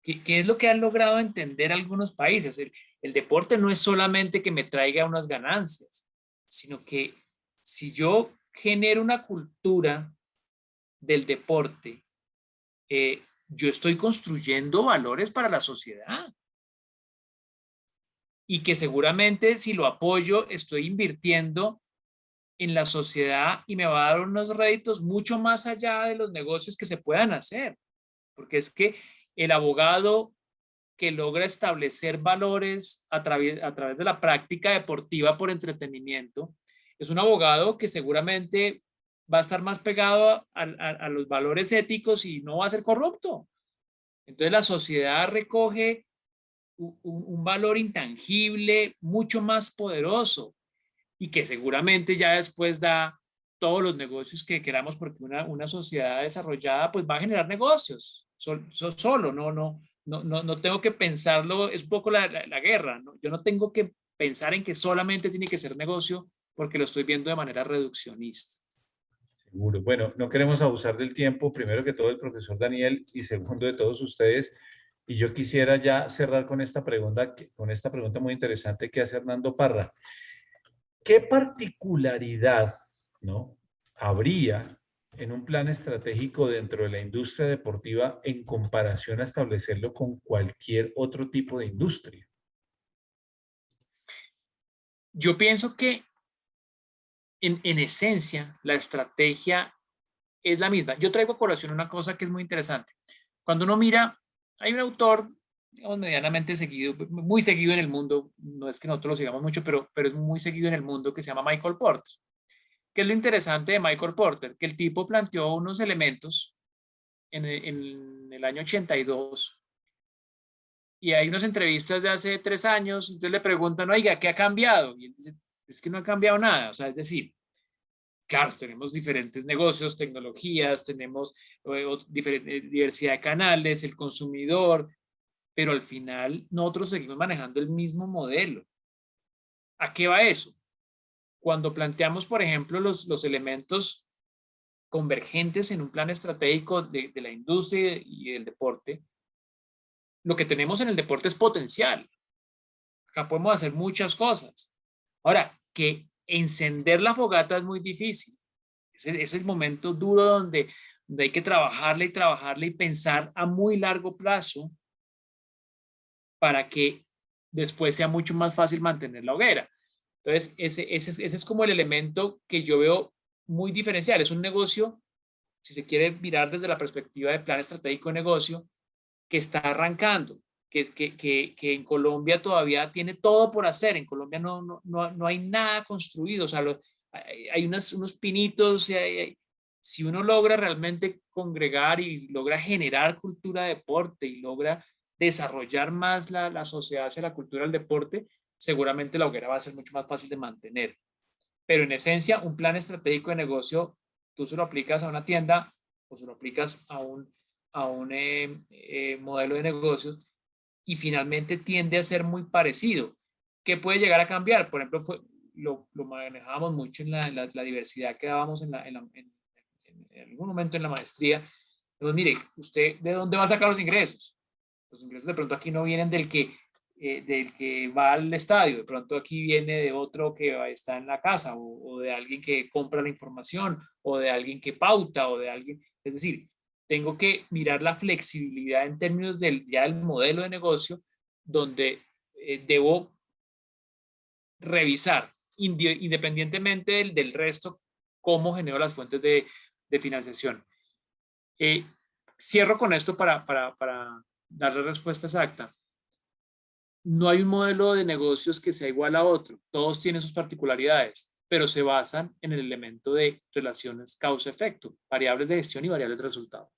¿Qué es lo que han logrado entender algunos países? El deporte no es solamente que me traiga unas ganancias, sino que si yo genero una cultura del deporte, yo estoy construyendo valores para la sociedad. Y que seguramente si lo apoyo, estoy invirtiendo en la sociedad y me va a dar unos réditos mucho más allá de los negocios que se puedan hacer. Porque es que el abogado que logra establecer valores a través de la práctica deportiva por entretenimiento, es un abogado que seguramente va a estar más pegado a los valores éticos y no va a ser corrupto. Entonces la sociedad recoge un valor intangible mucho más poderoso y que seguramente ya después da todos los negocios que queramos, porque una sociedad desarrollada pues va a generar negocios solo, no no tengo que pensarlo, es un poco la guerra, ¿no? Yo no tengo que pensar en que solamente tiene que ser negocio porque lo estoy viendo de manera reduccionista. Seguro. Bueno, no queremos abusar del tiempo, primero que todo el profesor Daniel y segundo de todos ustedes. Y yo quisiera ya cerrar con esta pregunta muy interesante que hace Hernando Parra. ¿Qué particularidad, ¿no?, habría en un plan estratégico dentro de la industria deportiva en comparación a establecerlo con cualquier otro tipo de industria? Yo pienso que en esencia la estrategia es la misma. Yo traigo a colación una cosa que es muy interesante. Cuando uno mira, hay un autor, digamos, medianamente seguido, muy seguido en el mundo, no es que nosotros lo sigamos mucho, pero es muy seguido en el mundo, que se llama Michael Porter. ¿Qué es lo interesante de Michael Porter? Que el tipo planteó unos elementos en el año 82 y hay unas entrevistas de hace 3 años, entonces le preguntan, oiga, ¿qué ha cambiado? Y él dice, es que no ha cambiado nada, o sea, es decir, claro, tenemos diferentes negocios, tecnologías, tenemos diversidad de canales, el consumidor, pero al final nosotros seguimos manejando el mismo modelo. ¿A qué va eso? Cuando planteamos, por ejemplo, los elementos convergentes en un plan estratégico de la industria y del deporte, lo que tenemos en el deporte es potencial. Acá podemos hacer muchas cosas. Ahora, que encender la fogata es muy difícil. Ese es el momento duro donde hay que trabajarle y pensar a muy largo plazo para que después sea mucho más fácil mantener la hoguera. Entonces, ese es como el elemento que yo veo muy diferencial. Es un negocio, si se quiere mirar desde la perspectiva de plan estratégico de negocio, que está arrancando, que en Colombia todavía tiene todo por hacer. En Colombia no hay nada construido. O sea, hay unos pinitos. Si uno logra realmente congregar y logra generar cultura de deporte y logra desarrollar más la sociedad hacia la cultura del deporte, seguramente la hoguera va a ser mucho más fácil de mantener. Pero en esencia, un plan estratégico de negocio, tú se lo aplicas a una tienda o se lo aplicas a un modelo de negocios y finalmente tiende a ser muy parecido. ¿Qué puede llegar a cambiar? Por ejemplo, lo manejábamos mucho en la diversidad que dábamos en algún momento en la maestría. Entonces, mire, ¿usted de dónde va a sacar los ingresos? Los ingresos de pronto aquí no vienen del que va al estadio, de pronto aquí viene de otro que está en la casa o de alguien que compra la información o de alguien que pauta o de alguien, es decir, tengo que mirar la flexibilidad en términos del modelo de negocio donde debo revisar independientemente del resto cómo genero las fuentes de financiación. Cierro con esto para darle respuesta exacta. No hay un modelo de negocios que sea igual a otro. Todos tienen sus particularidades, pero se basan en el elemento de relaciones causa-efecto, variables de gestión y variables de resultado.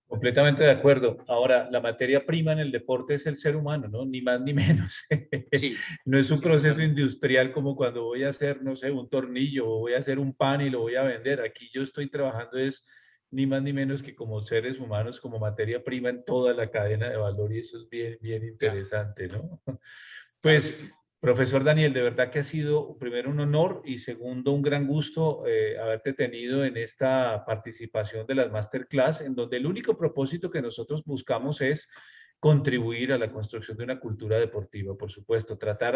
Completamente de acuerdo. Ahora, la materia prima en el deporte es el ser humano, ¿no? Ni más ni menos. Sí, No es un sí, proceso totalmente. industrial como cuando voy a hacer, no sé, un tornillo o voy a hacer un pan y lo voy a vender. Aquí yo estoy trabajando es ni más ni menos que como seres humanos, como materia prima en toda la cadena de valor y eso es bien, bien Claro, interesante, ¿no? claro que Pues, sí. profesor Daniel, de verdad que ha sido primero un honor y segundo un gran gusto haberte tenido en esta participación de las masterclass, en donde el único propósito que nosotros buscamos es contribuir a la construcción de una cultura deportiva, por supuesto, tratar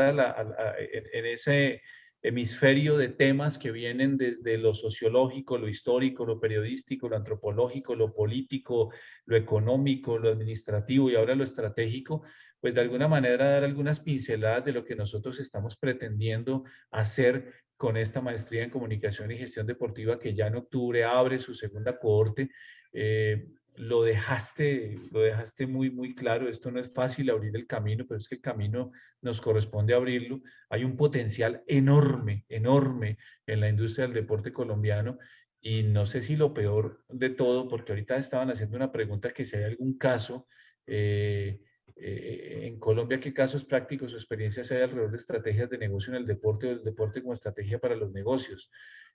en ese hemisferio de temas que vienen desde lo sociológico, lo histórico, lo periodístico, lo antropológico, lo político, lo económico, lo administrativo y ahora lo estratégico, pues de alguna manera dar algunas pinceladas de lo que nosotros estamos pretendiendo hacer con esta maestría en comunicación y gestión deportiva que ya en octubre abre su segunda cohorte. Lo dejaste muy, muy claro. Esto no es fácil abrir el camino, pero es que el camino nos corresponde abrirlo. Hay un potencial enorme, enorme en la industria del deporte colombiano. Y no sé si lo peor de todo, porque ahorita estaban haciendo una pregunta que si hay algún caso en Colombia, ¿qué casos prácticos o experiencias hay alrededor de estrategias de negocio en el deporte o del deporte como estrategia para los negocios?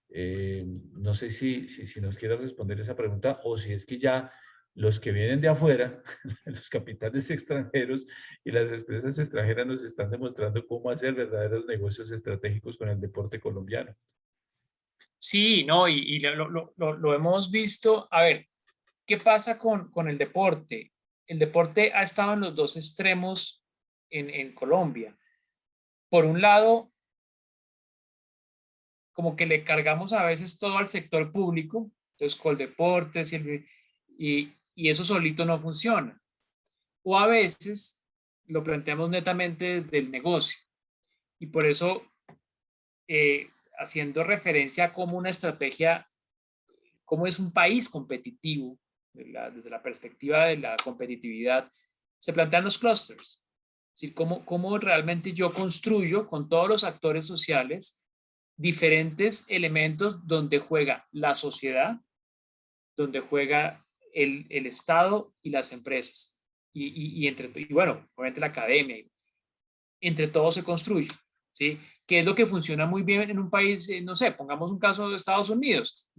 No sé si nos quieras responder esa pregunta o si es que ya los que vienen de afuera, los capitales extranjeros y las empresas extranjeras nos están demostrando cómo hacer verdaderos negocios estratégicos con el deporte colombiano. Sí, no, y lo hemos visto. A ver, ¿qué pasa con el deporte? El deporte ha estado en los dos extremos en Colombia. Por un lado, como que le cargamos a veces todo al sector público, entonces Coldeportes y eso solito no funciona. O a veces lo planteamos netamente desde el negocio. Y por eso, haciendo referencia a cómo una estrategia, cómo es un país competitivo, desde la perspectiva de la competitividad, se plantean los clústeres. Es decir, cómo realmente yo construyo con todos los actores sociales diferentes elementos donde juega la sociedad, donde juega el Estado y las empresas. Y bueno, obviamente la academia. Entre todos se construye, ¿sí? ¿Qué es lo que funciona muy bien en un país? No sé, pongamos un caso de Estados Unidos,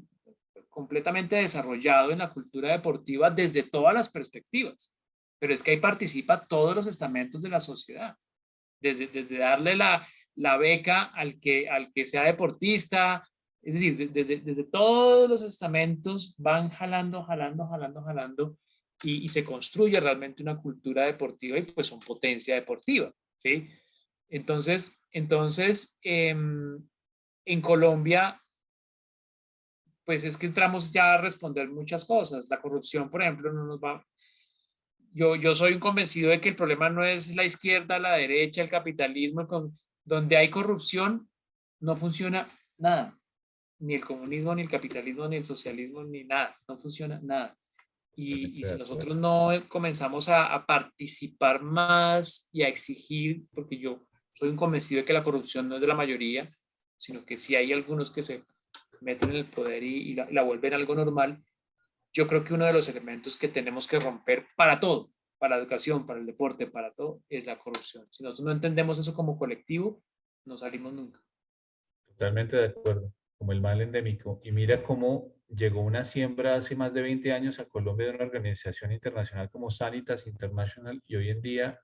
completamente desarrollado en la cultura deportiva desde todas las perspectivas. Pero es que ahí participa todos los estamentos de la sociedad. Desde darle la beca al que sea deportista, es decir, desde todos los estamentos van jalando y se construye realmente una cultura deportiva y pues son potencia deportiva, ¿sí? Entonces en Colombia, pues es que entramos ya a responder muchas cosas. La corrupción, por ejemplo, no nos va... Yo soy un convencido de que el problema no es la izquierda, la derecha, el capitalismo. Donde hay corrupción no funciona nada. Ni el comunismo, ni el capitalismo, ni el socialismo, ni nada. No funciona nada. Y si nosotros no comenzamos a participar más y a exigir, porque yo soy un convencido de que la corrupción no es de la mayoría, sino que sí hay algunos que se meten en el poder y la vuelven algo normal. Yo creo que uno de los elementos que tenemos que romper para todo, para la educación, para el deporte, para todo, es la corrupción. Si nosotros no entendemos eso como colectivo, no salimos nunca. Totalmente de acuerdo, como el mal endémico. Y mira cómo llegó una siembra hace más de 20 años a Colombia de una organización internacional como Sanitas International, y hoy en día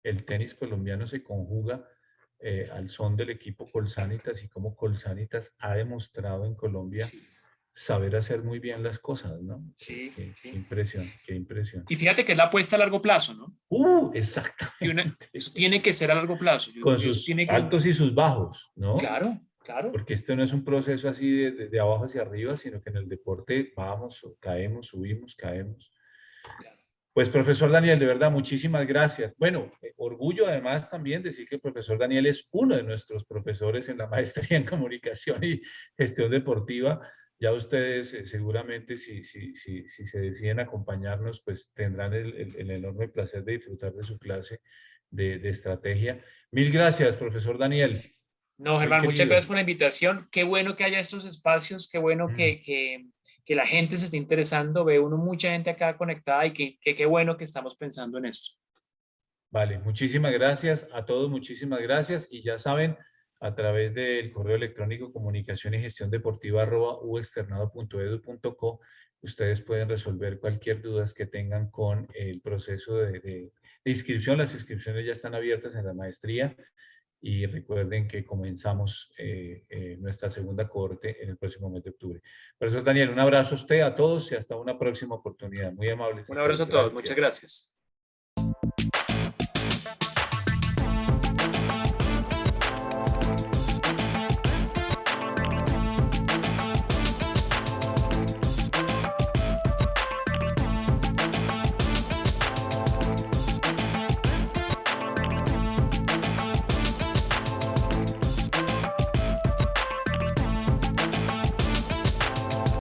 el tenis colombiano se conjuga al son del equipo Colsanitas, y cómo Colsanitas ha demostrado en Colombia saber hacer muy bien las cosas, ¿no? Sí, qué sí. impresión, qué impresión. Y fíjate que es la apuesta a largo plazo, ¿no? Exactamente. Eso tiene que ser a largo plazo. Con sus altos y sus bajos, ¿no? Claro, claro. Porque esto no es un proceso así de abajo hacia arriba, sino que en el deporte vamos, caemos, subimos, caemos. Pues profesor Daniel, de verdad, muchísimas gracias. Bueno, orgullo además también decir que el profesor Daniel es uno de nuestros profesores en la maestría en comunicación y gestión deportiva. Ya ustedes seguramente si se deciden acompañarnos, pues tendrán el enorme placer de disfrutar de su clase de estrategia. Mil gracias, profesor Daniel. No, Germán, muchas gracias por la invitación. Qué bueno que haya estos espacios, qué bueno que la gente se esté interesando. Ve uno mucha gente acá conectada y qué bueno que estamos pensando en esto. Vale, muchísimas gracias a todos, muchísimas gracias. Y ya saben, a través del correo electrónico comunicación y gestión deportiva @uexternado.edu.co, ustedes pueden resolver cualquier duda que tengan con el proceso de inscripción. Las inscripciones ya están abiertas en la maestría. Y recuerden que comenzamos nuestra segunda cohorte en el próximo mes de octubre. Profesor Daniel, un abrazo a usted, a todos y hasta una próxima oportunidad. Muy amables. Un abrazo a todos. Muchas gracias.